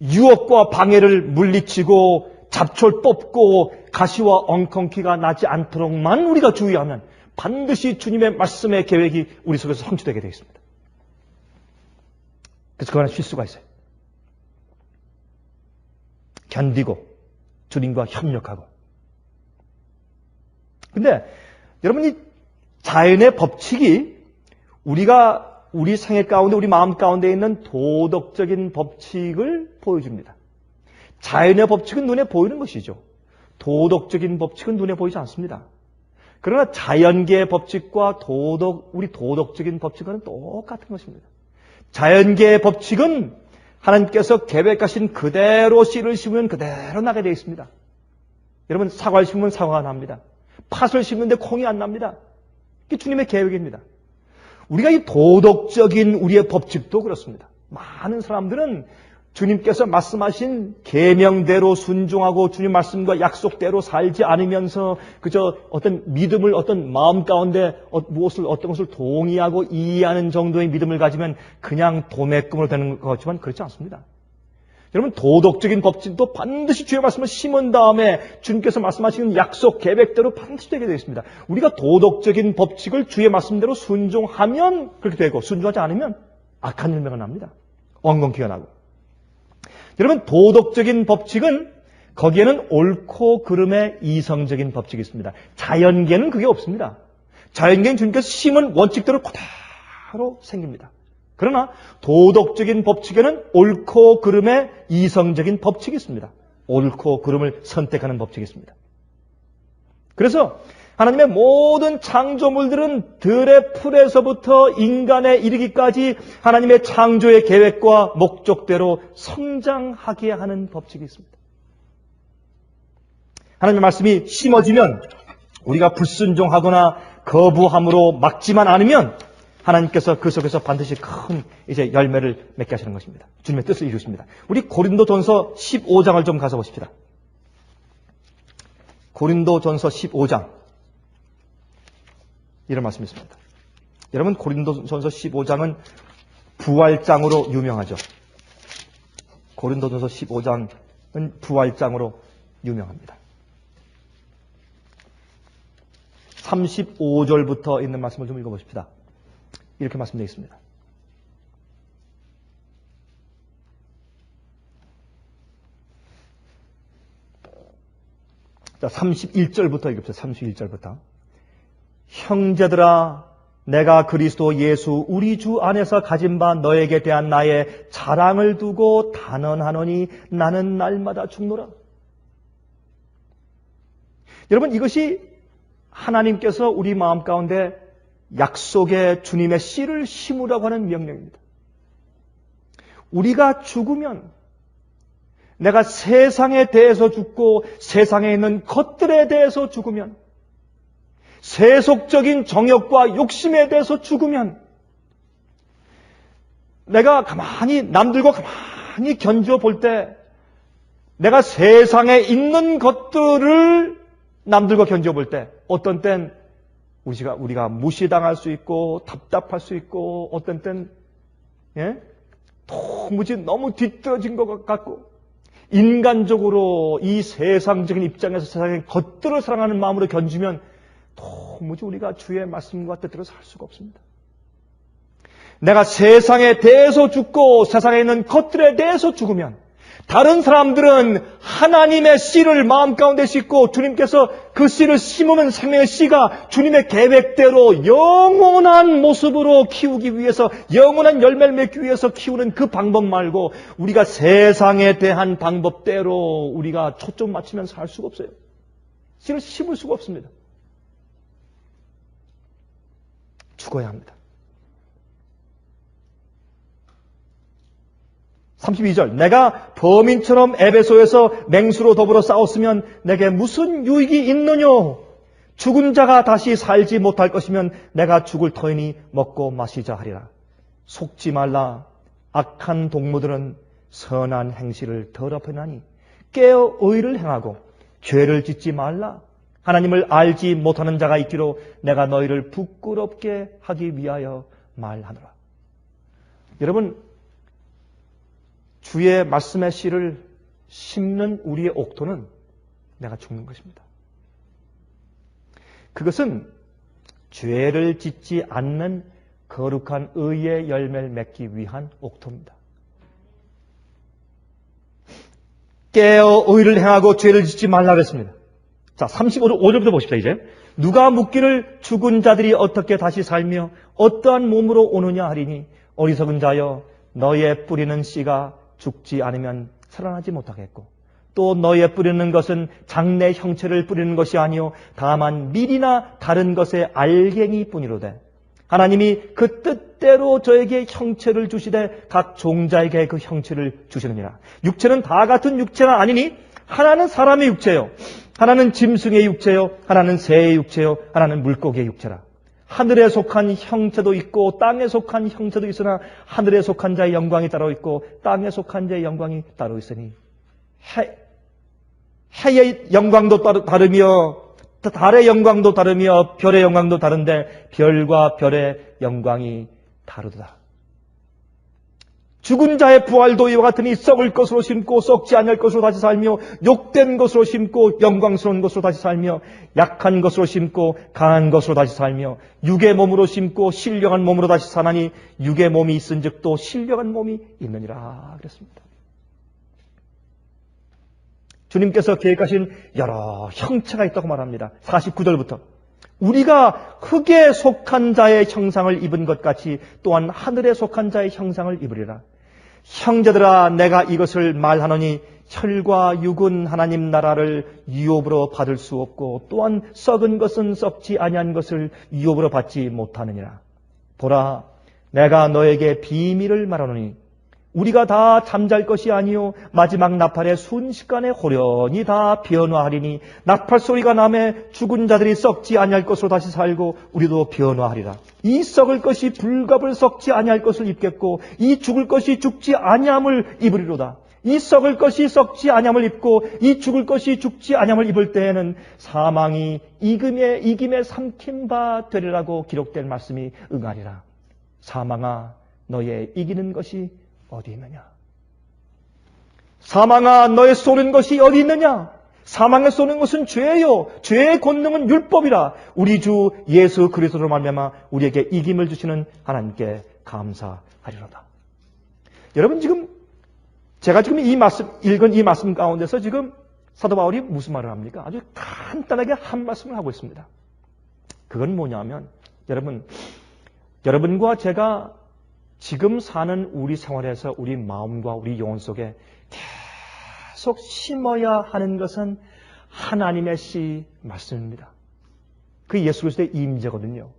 유혹과 방해를 물리치고 잡초를 뽑고 가시와 엉겅퀴가 나지 않도록만 우리가 주의하면 반드시 주님의 말씀의 계획이 우리 속에서 성취되게 되어 있습니다. 그래서 그거는 쉴 수가 있어요. 견디고 주님과 협력하고. 근데 여러분 이 자연의 법칙이 우리 생애 가운데 우리 마음 가운데 있는 도덕적인 법칙을 보여줍니다. 자연의 법칙은 눈에 보이는 것이죠. 도덕적인 법칙은 눈에 보이지 않습니다. 그러나 자연계의 법칙과 우리 도덕적인 법칙은 똑같은 것입니다. 자연계의 법칙은 하나님께서 계획하신 그대로 씨를 심으면 그대로 나게 되어 있습니다. 여러분 사과를 심으면 사과가 납니다. 팥을 심는데 콩이 안 납니다. 이게 주님의 계획입니다. 우리가 이 도덕적인 우리의 법칙도 그렇습니다. 많은 사람들은 주님께서 말씀하신 계명대로 순종하고 주님 말씀과 약속대로 살지 않으면서 그저 어떤 믿음을 어떤 마음 가운데 어떤 것을 동의하고 이해하는 정도의 믿음을 가지면 그냥 도매금으로 되는 것 같지만 그렇지 않습니다. 여러분 도덕적인 법칙도 반드시 주의 말씀을 심은 다음에 주님께서 말씀하시는 약속 계획대로 반드시 되게 되어 있습니다. 우리가 도덕적인 법칙을 주의 말씀대로 순종하면 그렇게 되고 순종하지 않으면 악한 열매가 납니다. 엉겅퀴가 나고. 여러분 도덕적인 법칙은 거기에는 옳고 그름의 이성적인 법칙이 있습니다. 자연계는 그게 없습니다. 자연계는 주님께서 심은 원칙대로 그대로 생깁니다. 그러나 도덕적인 법칙에는 옳고 그름의 이성적인 법칙이 있습니다. 옳고 그름을 선택하는 법칙이 있습니다. 그래서 하나님의 모든 창조물들은 들의 풀에서부터 인간에 이르기까지 하나님의 창조의 계획과 목적대로 성장하게 하는 법칙이 있습니다. 하나님의 말씀이 심어지면 우리가 불순종하거나 거부함으로 막지만 않으면 하나님께서 그 속에서 반드시 큰 이제 열매를 맺게 하시는 것입니다. 주님의 뜻을 이루십니다. 우리 고린도전서 15장을 좀 가서 보십시다. 고린도전서 15장 이런 말씀이 있습니다. 여러분 고린도전서 15장은 부활장으로 유명하죠. 고린도전서 15장은 부활장으로 유명합니다. 35절부터 있는 말씀을 좀 읽어보십시다. 이렇게 말씀되어 있습니다. 자, 31절부터 읽읍시다. 31절부터. 형제들아, 내가 그리스도 예수 우리 주 안에서 가진 바 너에게 대한 나의 자랑을 두고 단언하노니 나는 날마다 죽노라. 여러분, 이것이 하나님께서 우리 마음 가운데 약속의 주님의 씨를 심으라고 하는 명령입니다. 우리가 죽으면 내가 세상에 대해서 죽고 세상에 있는 것들에 대해서 죽으면, 세속적인 정욕과 욕심에 대해서 죽으면, 내가 남들과 가만히 견주어 볼 때 내가 세상에 있는 것들을 남들과 견주어 볼 때 어떤 땐 우리가 무시당할 수 있고 답답할 수 있고 어떤 땐 도무지 너무 뒤떨어진 것 같고 인간적으로 이 세상적인 입장에서 세상의 것들을 사랑하는 마음으로 견주면 도무지 우리가 주의 말씀과 뜻대로 살 수가 없습니다. 내가 세상에 대해서 죽고 세상에 있는 것들에 대해서 죽으면 다른 사람들은 하나님의 씨를 마음 가운데 싣고 주님께서 그 씨를 심으면 생명의 씨가 주님의 계획대로 영원한 모습으로 키우기 위해서, 영원한 열매를 맺기 위해서 키우는 그 방법 말고 우리가 세상에 대한 방법대로 우리가 초점 맞추면서 살 수가 없어요. 씨를 심을 수가 없습니다. 죽어야 합니다. 32절, 내가 범인처럼 에베소에서 맹수로 더불어 싸웠으면 내게 무슨 유익이 있느냐? 죽은 자가 다시 살지 못할 것이면 내가 죽을 터이니 먹고 마시자 하리라. 속지 말라. 악한 동무들은 선한 행실을 더럽혀나니 깨어 의를 행하고 죄를 짓지 말라. 하나님을 알지 못하는 자가 있기로 내가 너희를 부끄럽게 하기 위하여 말하노라. 여러분, 주의 말씀의 씨를 심는 우리의 옥토는 내가 죽는 것입니다. 그것은 죄를 짓지 않는 거룩한 의의 열매를 맺기 위한 옥토입니다. 깨어 의를 행하고 죄를 짓지 말라 그랬습니다. 자, 35절부터 보십시오. 이제 누가 묻기를 죽은 자들이 어떻게 다시 살며 어떠한 몸으로 오느냐 하리니 어리석은 자여, 너의 뿌리는 씨가 죽지 않으면 살아나지 못하겠고 또 너의 뿌리는 것은 장래 형체를 뿌리는 것이 아니요 다만 밀이나 다른 것의 알갱이 뿐이로되 하나님이 그 뜻대로 저에게 형체를 주시되 각 종자에게 그 형체를 주시느니라. 육체는 다 같은 육체가 아니니 하나는 사람의 육체요, 하나는 짐승의 육체요, 하나는 새의 육체요, 하나는 물고기의 육체라. 하늘에 속한 형체도 있고 땅에 속한 형체도 있으나 하늘에 속한 자의 영광이 따로 있고 땅에 속한 자의 영광이 따로 있으니 해의 영광도 다르며 달의 영광도 다르며 별의 영광도 다른데 별과 별의 영광이 다르다. 죽은 자의 부활도 이와 같으니 썩을 것으로 심고 썩지 아니할 것으로 다시 살며 욕된 것으로 심고 영광스러운 것으로 다시 살며 약한 것으로 심고 강한 것으로 다시 살며 육의 몸으로 심고 신령한 몸으로 다시 사나니 육의 몸이 있은즉 또 신령한 몸이 있느니라 그랬습니다. 주님께서 계획하신 여러 형체가 있다고 말합니다. 49절부터 우리가 흙에 속한 자의 형상을 입은 것 같이 또한 하늘에 속한 자의 형상을 입으리라. 형제들아, 내가 이것을 말하노니 혈과 육은 하나님 나라를 유업으로 받을 수 없고 또한 썩은 것은 썩지 아니한 것을 유업으로 받지 못하느니라. 보라, 내가 너에게 비밀을 말하노니 우리가 다 잠잘 것이 아니요 마지막 나팔의 순식간에 호련히 다 변화하리니 나팔 소리가 나매 죽은 자들이 썩지 아니할 것으로 다시 살고 우리도 변화하리라. 이 썩을 것이 불갑을 썩지 아니할 것을 입겠고 이 죽을 것이 죽지 아니함을 입으리로다. 이 썩을 것이 썩지 아니함을 입고 이 죽을 것이 죽지 아니함을 입을 때에는 사망이 이김에 삼킨 바 되리라고 기록된 말씀이 응하리라. 사망아, 너의 이기는 것이 어디 있느냐? 사망아, 너의 쏘는 것이 어디 있느냐? 사망에 쏘는 것은 죄요. 죄의 권능은 율법이라. 우리 주 예수 그리스도로 말미암아 우리에게 이김을 주시는 하나님께 감사하리로다. 여러분 제가 지금 읽은 이 말씀 가운데서 지금 사도 바울이 무슨 말을 합니까? 아주 간단하게 한 말씀을 하고 있습니다. 그건 뭐냐면 여러분과 제가 지금 사는 우리 생활에서 우리 마음과 우리 영혼 속에 계속 심어야 하는 것은 하나님의 씨 말씀입니다. 그 예수 그리스도의 임재거든요.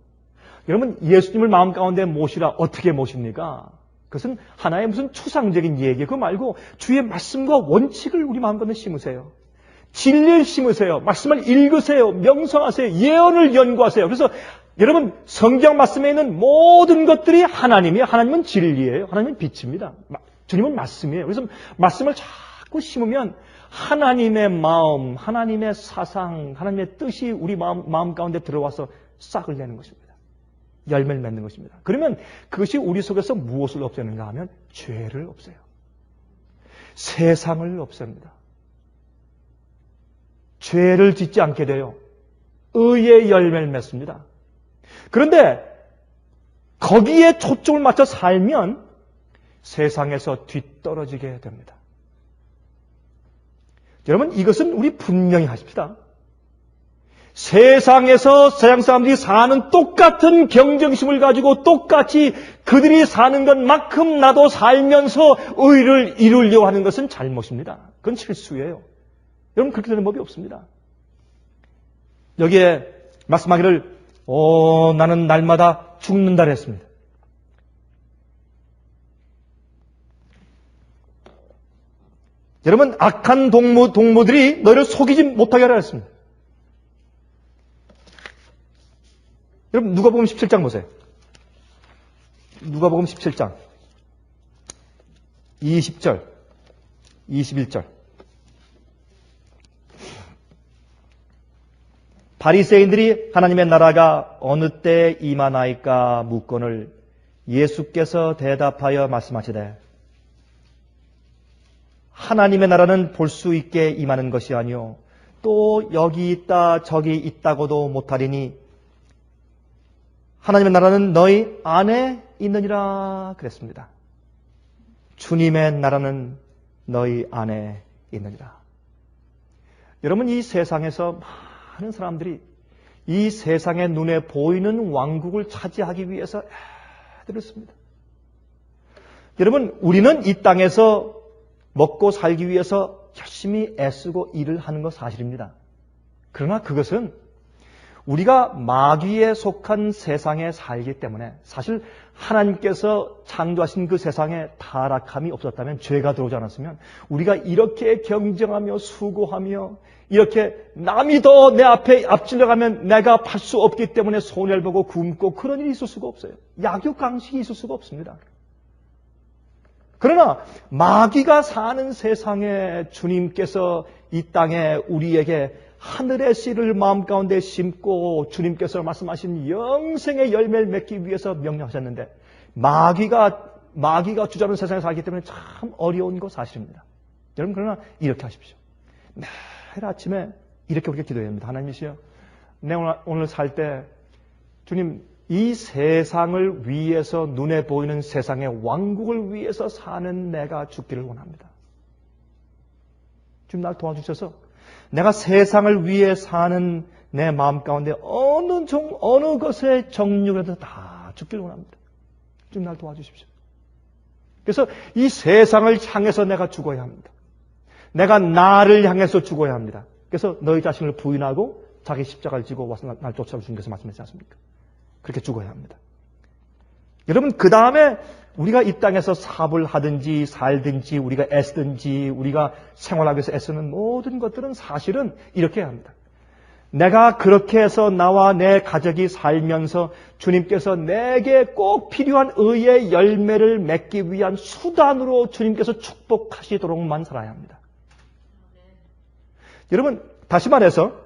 여러분 예수님을 마음 가운데 모시라. 어떻게 모십니까? 그것은 하나의 무슨 추상적인 얘기 그거 말고 주의 말씀과 원칙을 우리 마음 가운데 심으세요. 진리를 심으세요. 말씀을 읽으세요. 명상하세요. 예언을 연구하세요. 그래서 여러분 성경 말씀에 있는 모든 것들이 하나님이에요. 하나님은 진리예요. 하나님은 빛입니다. 주님은 말씀이에요. 그래서 말씀을 자꾸 심으면 하나님의 마음, 하나님의 사상, 하나님의 뜻이 우리 마음 가운데 들어와서 싹을 내는 것입니다. 열매를 맺는 것입니다. 그러면 그것이 우리 속에서 무엇을 없애는가 하면 죄를 없애요. 세상을 없앱니다. 죄를 짓지 않게 돼요. 의의 열매를 맺습니다. 그런데 거기에 초점을 맞춰 살면 세상에서 뒤떨어지게 됩니다. 여러분 이것은 우리 분명히 하십시다. 세상에서 세상 사람들이 사는 똑같은 경쟁심을 가지고 똑같이 그들이 사는 것만큼 나도 살면서 의를 이루려고 하는 것은 잘못입니다. 그건 실수예요. 여러분 그렇게 되는 법이 없습니다. 여기에 말씀하기를 나는 날마다 죽는다 했습니다. 여러분 악한 동무들이 너를 속이지 못하게 하라 했습니다. 여러분 누가복음 17장 보세요. 누가복음 17장 20절 21절 바리새인들이 하나님의 나라가 어느 때 임하나이까 묻거늘 예수께서 대답하여 말씀하시되 하나님의 나라는 볼 수 있게 임하는 것이 아니요 또 여기 있다 저기 있다고도 못하리니 하나님의 나라는 너희 안에 있느니라 그랬습니다. 주님의 나라는 너희 안에 있느니라. 여러분 이 세상에서 많은 사람들이 이 세상의 눈에 보이는 왕국을 차지하기 위해서 애들을 씁니다. 여러분 우리는 이 땅에서 먹고 살기 위해서 열심히 애쓰고 일을 하는 것 사실입니다. 그러나 그것은 우리가 마귀에 속한 세상에 살기 때문에 사실 하나님께서 창조하신 그 세상에 타락함이 없었다면 죄가 들어오지 않았으면 우리가 이렇게 경쟁하며 수고하며 이렇게 남이 더 내 앞에 앞질러가면 내가 팔 수 없기 때문에 손해를 보고 굶고 그런 일이 있을 수가 없어요. 약육강식이 있을 수가 없습니다. 그러나 마귀가 사는 세상에 주님께서 이 땅에 우리에게 하늘의 씨를 마음 가운데 심고 주님께서 말씀하신 영생의 열매를 맺기 위해서 명령하셨는데 마귀가 주자는 세상에 살기 때문에 참 어려운 거 사실입니다. 여러분 그러나 이렇게 하십시오. 매일 아침에 이렇게 우리가 기도해야 합니다. 하나님이시여 내가 오늘 살 때 주님 이 세상을 위해서 눈에 보이는 세상의 왕국을 위해서 사는 내가 죽기를 원합니다. 주님 날 도와주셔서 내가 세상을 위해 사는 내 마음 가운데 어느 것의 정욕이라도 다 죽기를 원합니다. 주님 날 도와주십시오. 그래서 이 세상을 향해서 내가 죽어야 합니다. 내가 나를 향해서 죽어야 합니다. 그래서 너희 자신을 부인하고 자기 십자가를 지고 와서 날 쫓아올 주님께서 말씀하시지 않습니까? 그렇게 죽어야 합니다. 여러분 그 다음에 우리가 이 땅에서 사업을 하든지 살든지 우리가 애쓰든지 우리가 생활하기 위해서 애쓰는 모든 것들은 사실은 이렇게 해야 합니다. 내가 그렇게 해서 나와 내 가족이 살면서 주님께서 내게 꼭 필요한 의의 열매를 맺기 위한 수단으로 주님께서 축복하시도록만 살아야 합니다. 여러분 다시 말해서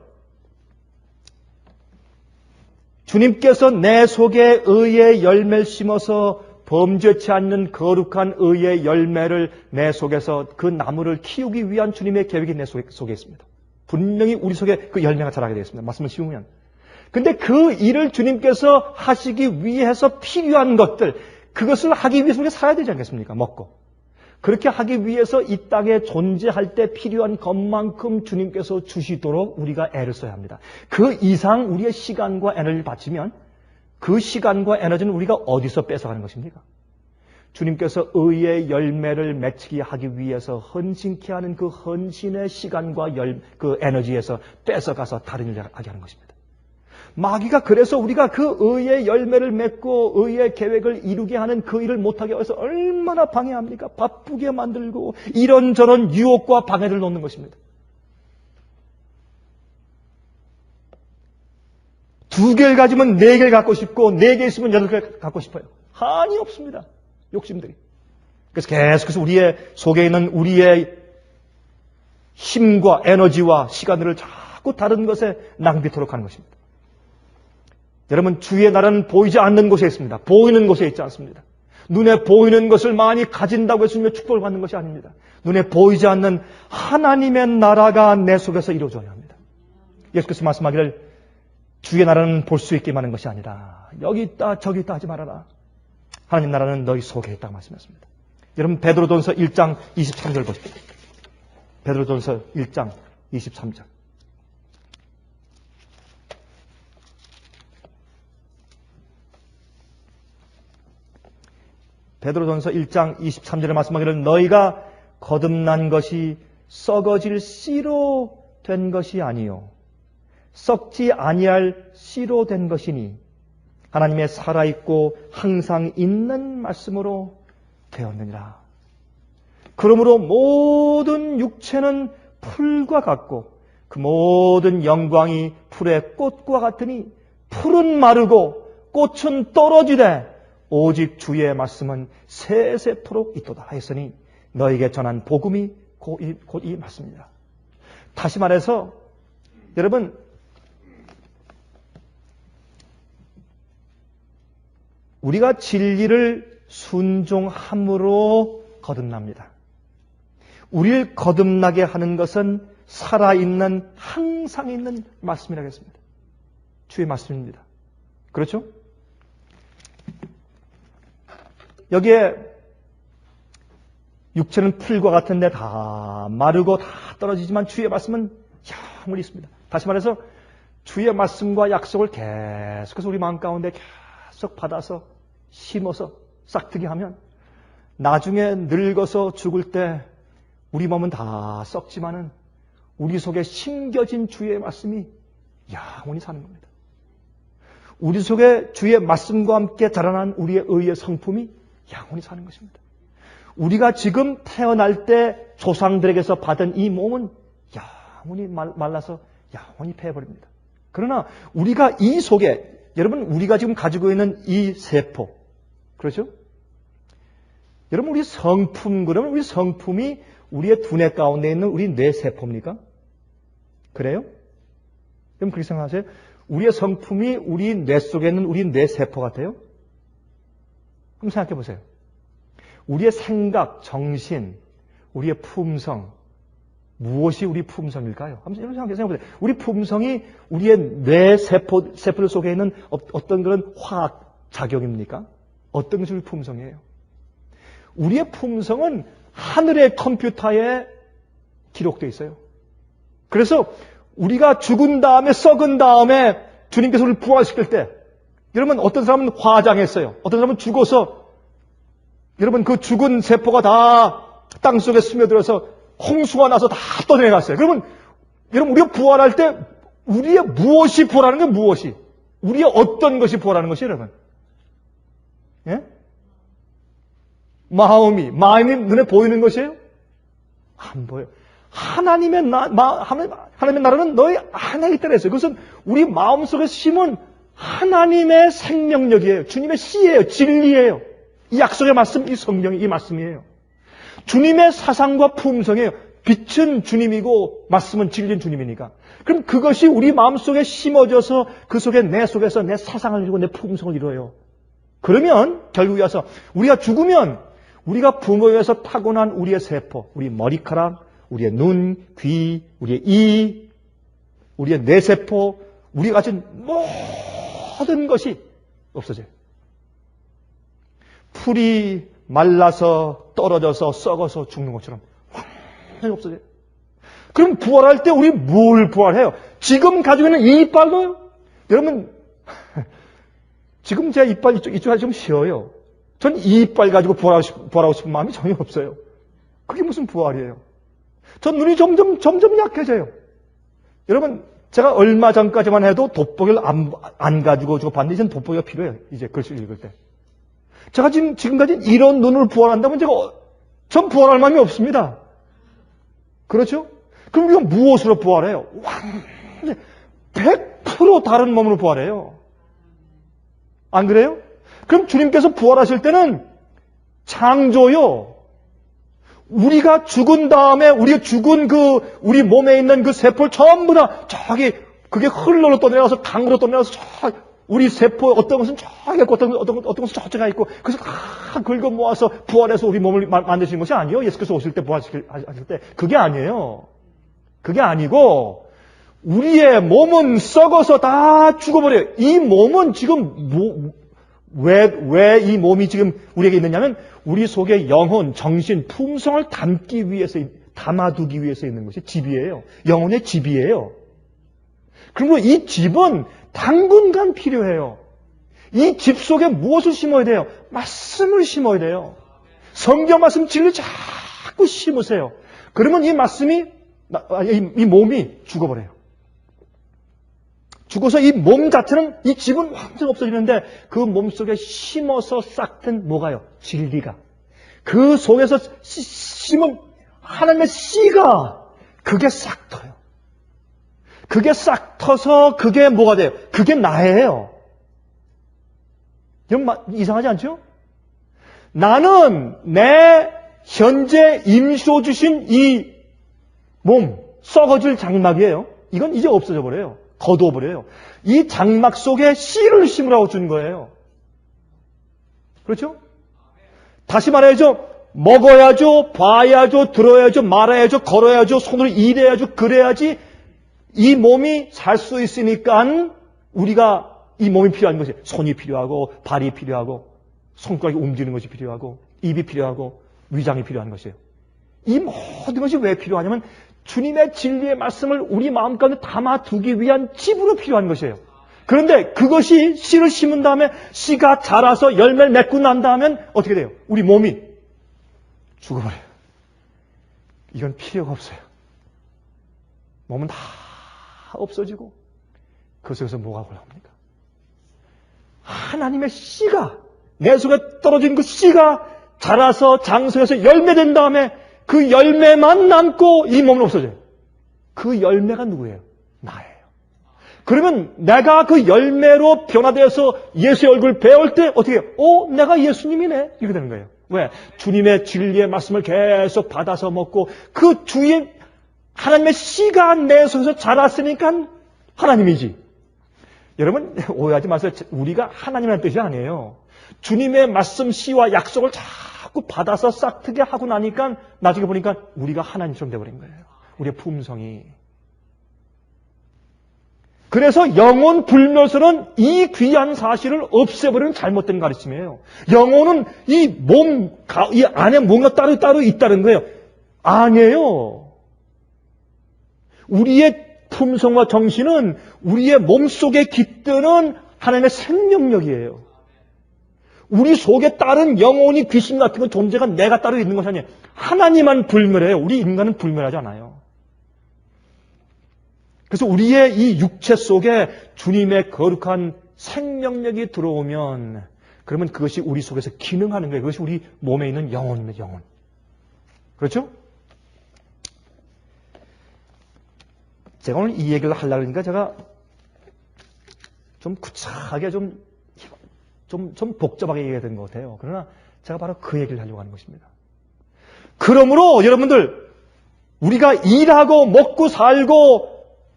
주님께서 내 속에 의의 열매를 심어서 범죄치 않는 거룩한 의의 열매를 내 속에서 그 나무를 키우기 위한 주님의 계획이 내 속에 있습니다. 분명히 우리 속에 그 열매가 자라게 되겠습니다. 말씀을 씌우면. 근데 그 일을 주님께서 하시기 위해서 필요한 것들, 그것을 하기 위해서 우리가 살아야 되지 않겠습니까? 먹고. 그렇게 하기 위해서 이 땅에 존재할 때 필요한 것만큼 주님께서 주시도록 우리가 애를 써야 합니다. 그 이상 우리의 시간과 에너지를 바치면 그 시간과 에너지는 우리가 어디서 뺏어가는 것입니까? 주님께서 의의 열매를 맺히게 하기 위해서 헌신케 하는 그 헌신의 시간과 그 에너지에서 뺏어가서 다른 일을 하게 하는 것입니다. 마귀가 그래서 우리가 그 의의 열매를 맺고 의의 계획을 이루게 하는 그 일을 못하게 해서 얼마나 방해합니까? 바쁘게 만들고 이런저런 유혹과 방해를 놓는 것입니다. 2개를 가지면 4개를 갖고 싶고 4개 있으면 8개를 갖고 싶어요. 한이 없습니다. 욕심들이. 그래서 계속해서 우리의 속에 있는 우리의 힘과 에너지와 시간들을 자꾸 다른 것에 낭비토록 하는 것입니다. 여러분, 주의 나라는 보이지 않는 곳에 있습니다. 보이는 곳에 있지 않습니다. 눈에 보이는 것을 많이 가진다고 해서 주님의 축복을 받는 것이 아닙니다. 눈에 보이지 않는 하나님의 나라가 내 속에서 이루어져야 합니다. 예수께서 말씀하기를 주의 나라는 볼 수 있기만 하는 것이 아니라 여기 있다 저기 있다 하지 말아라. 하나님 나라는 너희 속에 있다고 말씀했습니다. 여러분, 베드로전서 1장 23절 보십시오. 베드로전서 1장 23절. 베드로전서 1장 23절에 말씀하기를 너희가 거듭난 것이 썩어질 씨로 된 것이 아니요 썩지 아니할 씨로 된 것이니 하나님의 살아있고 항상 있는 말씀으로 되었느니라. 그러므로 모든 육체는 풀과 같고 그 모든 영광이 풀의 꽃과 같으니 풀은 마르고 꽃은 떨어지되 오직 주의 말씀은 세세토록 있도다 하였으니 너에게 전한 복음이 곧 이 말씀이니라. 다시 말해서 여러분, 우리가 진리를 순종함으로 거듭납니다. 우리를 거듭나게 하는 것은 살아있는 항상 있는 말씀이라고 했습니다. 주의 말씀입니다. 그렇죠? 여기에 육체는 풀과 같은데 다 마르고 다 떨어지지만 주의 말씀은 영원히 있습니다. 다시 말해서 주의 말씀과 약속을 계속해서 우리 마음 가운데 계속 받아서 심어서 싹트게 하면 나중에 늙어서 죽을 때 우리 몸은 다 썩지만은 우리 속에 심겨진 주의 말씀이 영원히 사는 겁니다. 우리 속에 주의 말씀과 함께 자라난 우리의 의의 성품이 영원히 사는 것입니다. 우리가 지금 태어날 때 조상들에게서 받은 이 몸은 영원히 말라서 영원히 패해버립니다. 그러나 우리가 이 속에, 여러분, 우리가 지금 가지고 있는 이 세포, 그렇죠? 여러분, 우리 성품, 그러면 우리 성품이 우리의 두뇌 가운데 있는 우리 뇌세포입니까? 그래요? 여러분, 그렇게 생각하세요? 우리의 성품이 우리 뇌 속에 있는 우리 뇌세포 같아요? 한번 생각해 보세요. 우리의 생각, 정신, 우리의 품성, 무엇이 우리 품성일까요? 한번 생각해 보세요. 우리 품성이 우리의 뇌세포들 속에 있는 어떤 그런 화학 작용입니까? 어떤 것이 우리 품성이에요? 우리의 품성은 하늘의 컴퓨터에 기록되어 있어요. 그래서 우리가 죽은 다음에 썩은 다음에 주님께서 우리를 부활시킬 때 여러분, 어떤 사람은 화장했어요. 어떤 사람은 죽어서 여러분, 그 죽은 세포가 다 땅속에 스며들어서 홍수가 나서 다 떠내려갔어요. 그러면 여러분, 우리가 부활할 때 우리의 무엇이 부활하는 게 무엇이? 우리의 어떤 것이 부활하는 것이 여러분? 예? 마음이 눈에 보이는 것이에요? 안 보여요. 하나님의 나라는 너희 안에 있다 그랬어요. 그것은 우리 마음속에 심은 하나님의 생명력이에요. 주님의 씨예요. 진리예요. 이 약속의 말씀, 이 성경이 이 말씀이에요. 주님의 사상과 품성이에요. 빛은 주님이고 말씀은 진리인 주님이니까. 그럼 그것이 우리 마음속에 심어져서 그 속에 내 속에서 내 사상을 이루고 내 품성을 이루어요. 그러면 결국에 와서 우리가 죽으면 우리가 부모에서 타고난 우리의 세포, 우리 머리카락, 우리의 눈, 귀, 우리의 이, 우리의 뇌세포, 우리가 가진 모든 것이 없어져요. 풀이 말라서 떨어져서 썩어서 죽는 것처럼 완전히 없어져요. 그럼 부활할 때 우리 뭘 부활해요? 지금 가지고 있는 이 이빨로요? 여러분, 지금 제 이빨 이쪽에 좀 쉬어요. 전 이 이빨 가지고 부활하고 싶은 마음이 전혀 없어요. 그게 무슨 부활이에요? 전 눈이 점점 약해져요. 여러분, 제가 얼마 전까지만 해도 돋보기를 안 가지고 봤는데 이제는 돋보기가 필요해요. 이제 글씨를 읽을 때. 제가 지금 가진 이런 눈을 부활한다면 전 부활할 마음이 없습니다. 그렇죠? 그럼 우리가 무엇으로 부활해요? 완전 100% 다른 몸으로 부활해요. 안 그래요? 그럼 주님께서 부활하실 때는 창조요. 우리가 죽은 다음에 우리가 죽은 우리 몸에 있는 그 세포를 전부 다 그게 흘러로 떠내려가서 강으로 떠내려가서 우리 세포 어떤 것은 저기 있고 어떤 것은 저쪽에 있고 그래서 다 긁어 모아서 부활해서 우리 몸을 만드시는 것이 아니에요. 예수께서 오실 때 부활하실 때 그게 아니에요. 그게 아니고 우리의 몸은 썩어서 다 죽어버려요. 이 몸은 지금 왜 이 몸이 지금 우리에게 있느냐면 우리 속에 영혼, 정신, 품성을 담아두기 위해서 있는 것이 집이에요. 영혼의 집이에요. 그러므로 이 집은 당분간 필요해요. 이 집 속에 무엇을 심어야 돼요? 말씀을 심어야 돼요. 성경 말씀 진리 자꾸 심으세요. 그러면 이 몸이 죽어버려요. 죽어서 이 몸 자체는, 이 집은 완전 없어지는데 그 몸 속에 심어서 싹튼 뭐가요? 진리가. 그 속에서 심은 하나님의 씨가 그게 싹 터요. 그게 싹 터서 그게 뭐가 돼요? 그게 나예요. 여러분 이상하지 않죠? 나는 내 현재 임시로 주신 이 몸, 썩어질 장막이에요. 이건 이제 없어져 버려요. 거두어버려요. 이 장막 속에 씨를 심으라고 준 거예요. 그렇죠? 다시 말해야죠. 먹어야죠, 봐야죠, 들어야죠, 말아야죠, 걸어야죠, 손으로 일해야죠, 그래야지 이 몸이 살 수 있으니까 우리가 이 몸이 필요한 것이 손이 필요하고 발이 필요하고 손가락이 움직이는 것이 필요하고 입이 필요하고 위장이 필요한 것이에요. 이 모든 것이 왜 필요하냐면 주님의 진리의 말씀을 우리 마음 가운데 담아두기 위한 집으로 필요한 것이에요. 그런데 그것이 씨를 심은 다음에 씨가 자라서 열매를 맺고 난 다음에 어떻게 돼요? 우리 몸이 죽어버려요. 이건 필요가 없어요. 몸은 다 없어지고 그 속에서 뭐가 올라옵니까? 하나님의 씨가 내 속에 떨어진 그 씨가 자라서 장성해서 열매된 다음에 그 열매만 남고 이 몸은 없어져요. 그 열매가 누구예요? 나예요. 그러면 내가 그 열매로 변화되어서 예수의 얼굴을 배울 때 어떻게 해요? 내가 예수님이네. 이렇게 되는 거예요. 왜? 주님의 진리의 말씀을 계속 받아서 먹고 그 주의 하나님의 씨가 내 속에서 자랐으니까 하나님이지. 여러분 오해하지 마세요. 우리가 하나님이라는 뜻이 아니에요. 주님의 말씀 씨와 약속을 자꾸 받아서 싹트게 하고 나니까 나중에 보니까 우리가 하나님처럼 되어버린 거예요. 우리의 품성이. 그래서 영혼 불멸설은 이 귀한 사실을 없애버리는 잘못된 가르침이에요. 영혼은 이 몸, 이 안에 뭔가 따로 있다는 거예요. 아니에요. 우리의 품성과 정신은 우리의 몸 속에 깃드는 하나님의 생명력이에요. 우리 속에 다른 영혼이 귀신 같은 건 존재가 내가 따로 있는 것이 아니에요. 하나님만 불멸해요. 우리 인간은 불멸하지 않아요. 그래서 우리의 이 육체 속에 주님의 거룩한 생명력이 들어오면 그러면 그것이 우리 속에서 기능하는 거예요. 그것이 우리 몸에 있는 영혼입니다. 영혼. 그렇죠? 제가 오늘 이 얘기를 하려고 하니까 제가 좀 구차하게 좀 복잡하게 얘기가 된 것 같아요. 그러나 제가 바로 그 얘기를 하려고 하는 것입니다. 그러므로 여러분들 우리가 일하고 먹고 살고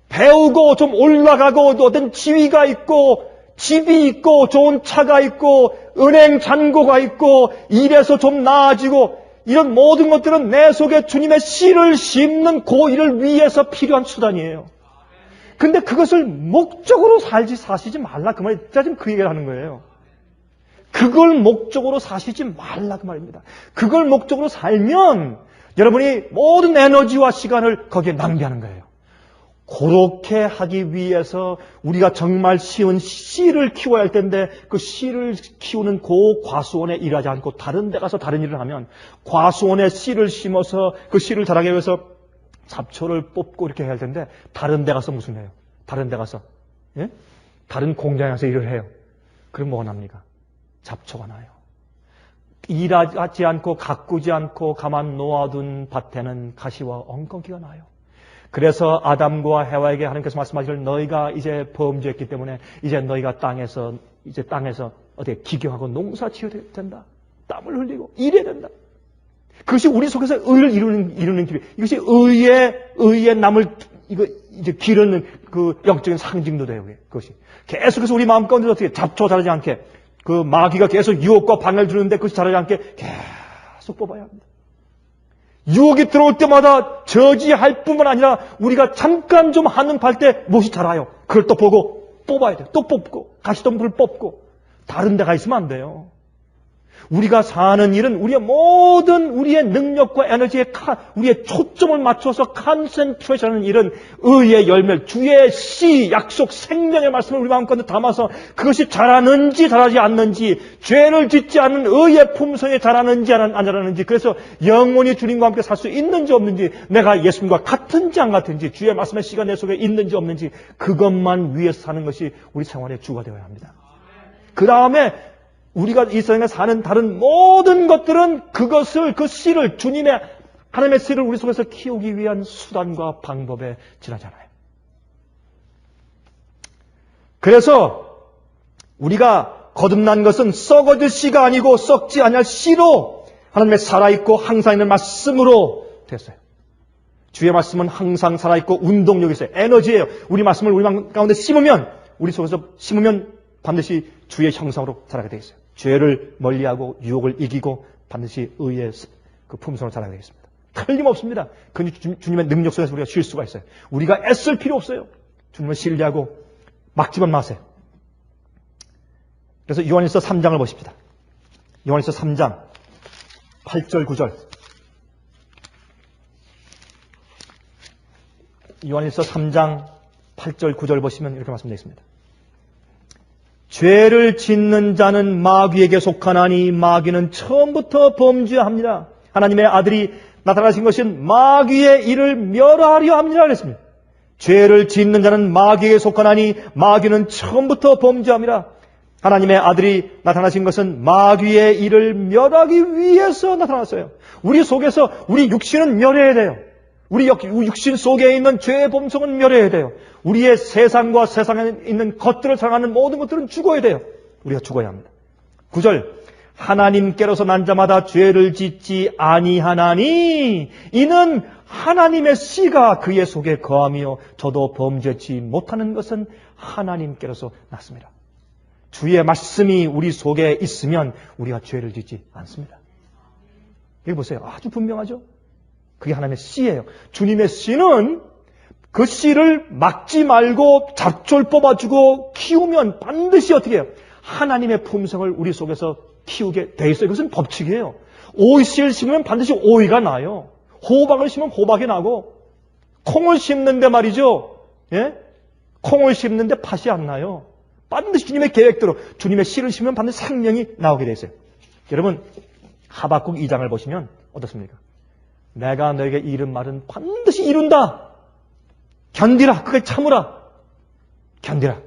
배우고 좀 올라가고 어떤 지위가 있고 집이 있고 좋은 차가 있고 은행 잔고가 있고 일에서 좀 나아지고 이런 모든 것들은 내 속에 주님의 씨를 심는 그 일을 위해서 필요한 수단이에요. 근데 그것을 목적으로 사시지 말라. 그 말이 지금 그 얘기를 하는 거예요. 그걸 목적으로 사시지 말라. 그 말입니다. 그걸 목적으로 살면 여러분이 모든 에너지와 시간을 거기에 낭비하는 거예요. 그렇게 하기 위해서 우리가 정말 쉬운 씨를 키워야 할 텐데 그 씨를 키우는 그 과수원에 일하지 않고 다른 데 가서 다른 일을 하면 과수원에 씨를 심어서 그 씨를 자라게 위해서 잡초를 뽑고 이렇게 해야 할 텐데 다른 데 가서 무슨 해요? 다른 데 가서 예? 다른 공장에 가서 일을 해요. 그럼 뭐가 납니까? 잡초가 나요. 일하지 않고 가꾸지 않고 가만 놓아둔 밭에는 가시와 엉겅퀴가 나요. 그래서 아담과 해와에게 하나님께서 말씀하시기를 너희가 이제 범죄했기 때문에 이제 너희가 땅에서 어떻게 기경하고 농사 지어야 된다. 땀을 흘리고 일해야 된다. 그것이 우리 속에서 의를 이루는 길이. 이것이 의의 남을 이제 기르는 그 영적인 상징도 돼요. 그것이 계속해서 우리 마음 가운데 어떻게 잡초 자라지 않게 그 마귀가 계속 유혹과 방해를 주는데 그것이 자라지 않게 계속 뽑아야 합니다. 유혹이 들어올 때마다 저지할 뿐만 아니라 우리가 잠깐 좀 한눈 팔 때 무엇이 자라요. 그걸 또 보고 뽑아야 돼요. 또 뽑고 가시덤불을 뽑고 다른 데 가 있으면 안 돼요. 우리가 사는 일은 우리의 모든 우리의 능력과 에너지에 우리의 초점을 맞춰서 컨센트레이션하는 일은 의의 열매, 주의 씨, 약속, 생명의 말씀을 우리 마음가운데 담아서 그것이 자라는지 자라지 않는지, 죄를 짓지 않는 의의 품성에 자라는지 안 자라는지, 그래서 영원히 주님과 함께 살 수 있는지 없는지, 내가 예수님과 같은지 안 같은지, 주의 말씀의 씨가 내 속에 있는지 없는지, 그것만 위해서 사는 것이 우리 생활의 주가 되어야 합니다. 그 다음에 우리가 이 세상에 사는 다른 모든 것들은 그것을, 그 씨를, 주님의, 하나님의 씨를 우리 속에서 키우기 위한 수단과 방법에 지나잖아요. 그래서 우리가 거듭난 것은 썩어질 씨가 아니고 썩지 아니할 씨로 하나님의 살아있고 항상 있는 말씀으로 됐어요. 주의 말씀은 항상 살아있고 운동력이 있어요. 에너지예요. 우리 말씀을 우리 마음 가운데 심으면, 우리 속에서 심으면 반드시 주의 형상으로 자라게 되어 있어요. 죄를 멀리하고 유혹을 이기고 반드시 의의 그 품성으로 자라게 되겠습니다. 틀림없습니다. 그 주님의 능력 속에서 우리가 쉴 수가 있어요. 우리가 애쓸 필요 없어요. 주님을 신뢰하고 막지만 마세요. 그래서 요한일서 3장을 보십시다. 요한일서 3장 8절 9절. 요한일서 3장 8절 9절 보시면 이렇게 말씀되어 있습니다. 죄를 짓는 자는 마귀에게 속하나니 마귀는 처음부터 범죄합니다. 하나님의 아들이 나타나신 것은 마귀의 일을 멸하려 합니다. 그랬습니다. 죄를 짓는 자는 마귀에게 속하나니 마귀는 처음부터 범죄합니다. 하나님의 아들이 나타나신 것은 마귀의 일을 멸하기 위해서 나타났어요. 우리 속에서 우리 육신은 멸해야 돼요. 우리 육신 속에 있는 죄의 범성은 멸해야 돼요. 우리의 세상과 세상에 있는 것들을 사랑하는 모든 것들은 죽어야 돼요. 우리가 죽어야 합니다. 9절 하나님께로서 난 자마다 죄를 짓지 아니하나니 이는 하나님의 씨가 그의 속에 거하며 저도 범죄치 못하는 것은 하나님께로서 났습니다. 주의 말씀이 우리 속에 있으면 우리가 죄를 짓지 않습니다. 여기 보세요. 아주 분명하죠? 그게 하나님의 씨예요. 주님의 씨는 그 씨를 막지 말고 잡초를 뽑아주고 키우면 반드시 어떻게 해요? 하나님의 품성을 우리 속에서 키우게 돼 있어요. 이것은 법칙이에요. 오이씨를 심으면 반드시 오이가 나요. 호박을 심으면 호박이 나고 콩을 심는데 말이죠. 예? 콩을 심는데 팥이 안 나요. 반드시 주님의 계획대로 주님의 씨를 심으면 반드시 생명이 나오게 돼 있어요. 여러분 하박국 2장을 보시면 어떻습니까? 내가 너에게 이른 말은 반드시 이룬다. 견디라. 그게 참으라. 견디라.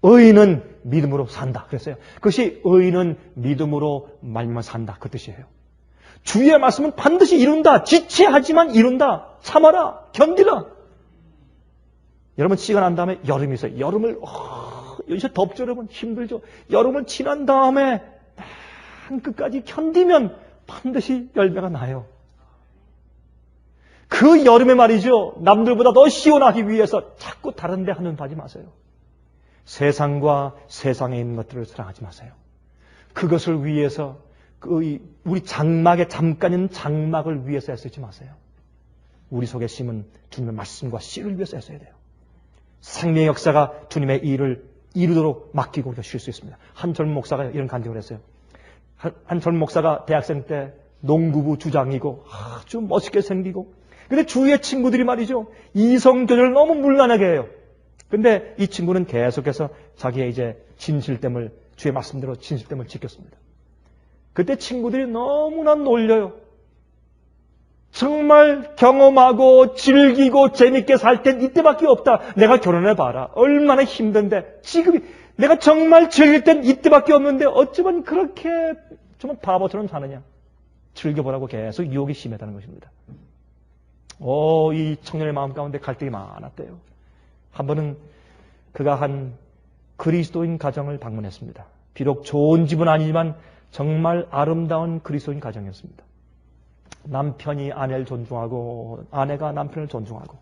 의인은 믿음으로 산다. 그랬어요. 그것이 의인은 믿음으로 말미암아 산다. 그 뜻이에요. 주의 말씀은 반드시 이룬다. 지체하지만 이룬다. 참아라. 견디라. 여러분 시간 난 다음에 여름이 있어요. 여름을 여기서 덥죠 여러분. 힘들죠. 여름을 지난 다음에 한 끝까지 견디면 반드시 열매가 나요. 그 여름에 말이죠. 남들보다 더 시원하기 위해서 자꾸 다른 데 한눈 파지 마세요. 세상과 세상에 있는 것들을 사랑하지 마세요. 그것을 위해서 우리 장막에 잠깐 있는 장막을 위해서 애쓰지 마세요. 우리 속에 심은 주님의 말씀과 씨를 위해서 애써야 돼요. 생명의 역사가 주님의 일을 이루도록 맡기고 우리가 쉴 수 있습니다. 한 젊은 목사가 이런 간증을 했어요. 한 젊은 목사가 대학생 때 농구부 주장이고 아주 멋있게 생기고, 근데 주위의 친구들이 말이죠, 이성교제를 너무 문란하게 해요. 근데 이 친구는 계속해서 자기의 이제 진실됨을, 주의 말씀대로 진실됨을 지켰습니다. 그때 친구들이 너무나 놀려요. 정말 경험하고 즐기고 재밌게 살 땐 이때밖에 없다. 내가 결혼해봐라. 얼마나 힘든데. 지금 내가 정말 즐길 땐 이때밖에 없는데 어쩌면 그렇게 정말 바보처럼 사느냐. 즐겨보라고 계속 유혹이 심했다는 것입니다. 이 청년의 마음 가운데 갈등이 많았대요. 한 번은 그가 한 그리스도인 가정을 방문했습니다. 비록 좋은 집은 아니지만 정말 아름다운 그리스도인 가정이었습니다. 남편이 아내를 존중하고 아내가 남편을 존중하고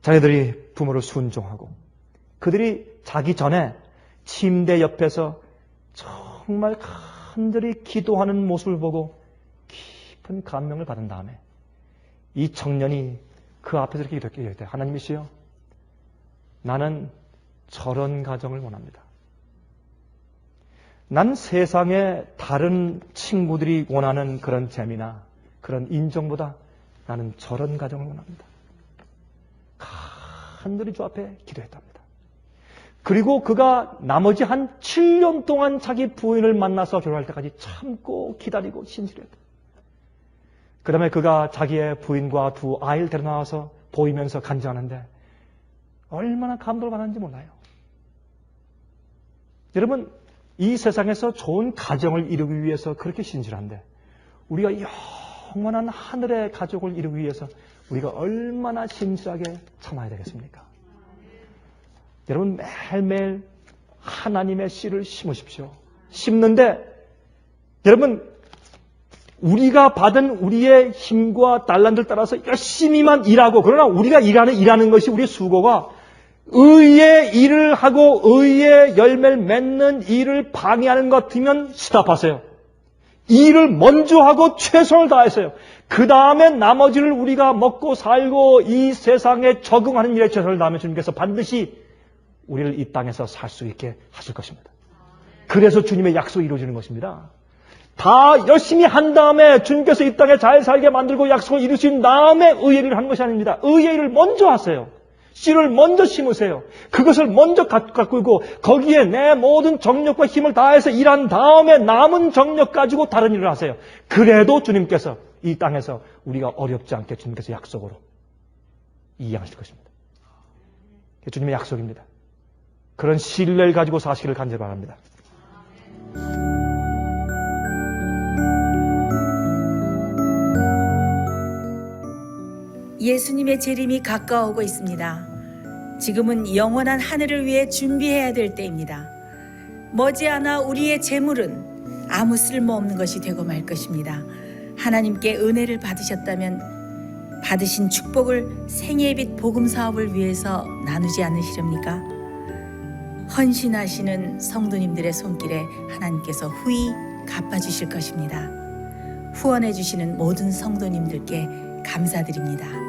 자기들이 부모를 순종하고, 그들이 자기 전에 침대 옆에서 정말 간절히 기도하는 모습을 보고 깊은 감명을 받은 다음에 이 청년이 그 앞에서 이렇게 기도했대. 하나님이시여, 나는 저런 가정을 원합니다. 난 세상에 다른 친구들이 원하는 그런 재미나 그런 인정보다 나는 저런 가정을 원합니다. 간절히 주 앞에 기도했답니다. 그리고 그가 나머지 한 7년 동안 자기 부인을 만나서 결혼할 때까지 참고 기다리고 신실했다. 그 다음에 그가 자기의 부인과 두 아이를 데려나와서 보이면서 간증하는데 얼마나 감동을 받았는지 몰라요. 여러분, 이 세상에서 좋은 가정을 이루기 위해서 그렇게 신실한데 우리가 영원한 하늘의 가족을 이루기 위해서 우리가 얼마나 신실하게 참아야 되겠습니까? 여러분, 매일매일 하나님의 씨를 심으십시오. 심는데 여러분, 우리가 받은 우리의 힘과 달란트를 따라서 열심히만 일하고, 그러나 우리가 일하는 것이 우리의 수고가 의의 일을 하고 의의 열매를 맺는 일을 방해하는 것 같으면 스탑하세요. 일을 먼저 하고 최선을 다해서요. 그 다음에 나머지를 우리가 먹고 살고 이 세상에 적응하는 일에 최선을 다하면 주님께서 반드시 우리를 이 땅에서 살 수 있게 하실 것입니다. 그래서 주님의 약속이 이루어지는 것입니다. 다 열심히 한 다음에 주님께서 이 땅에 잘 살게 만들고 약속을 이루신 다음에 의의 일을 하는 것이 아닙니다. 의의 일을 먼저 하세요. 씨를 먼저 심으세요. 그것을 먼저 가꾸고 거기에 내 모든 정력과 힘을 다해서 일한 다음에 남은 정력 가지고 다른 일을 하세요. 그래도 주님께서 이 땅에서 우리가 어렵지 않게 주님께서 약속으로 이행하실 것입니다. 주님의 약속입니다. 그런 신뢰를 가지고 사시기를 간절히 바랍니다. 예수님의 재림이 가까워오고 있습니다. 지금은 영원한 하늘을 위해 준비해야 될 때입니다. 머지않아 우리의 재물은 아무 쓸모없는 것이 되고 말 것입니다. 하나님께 은혜를 받으셨다면 받으신 축복을 생애의 빛 복음 사업을 위해서 나누지 않으시렵니까? 헌신하시는 성도님들의 손길에 하나님께서 후히 갚아주실 것입니다. 후원해 주시는 모든 성도님들께 감사드립니다.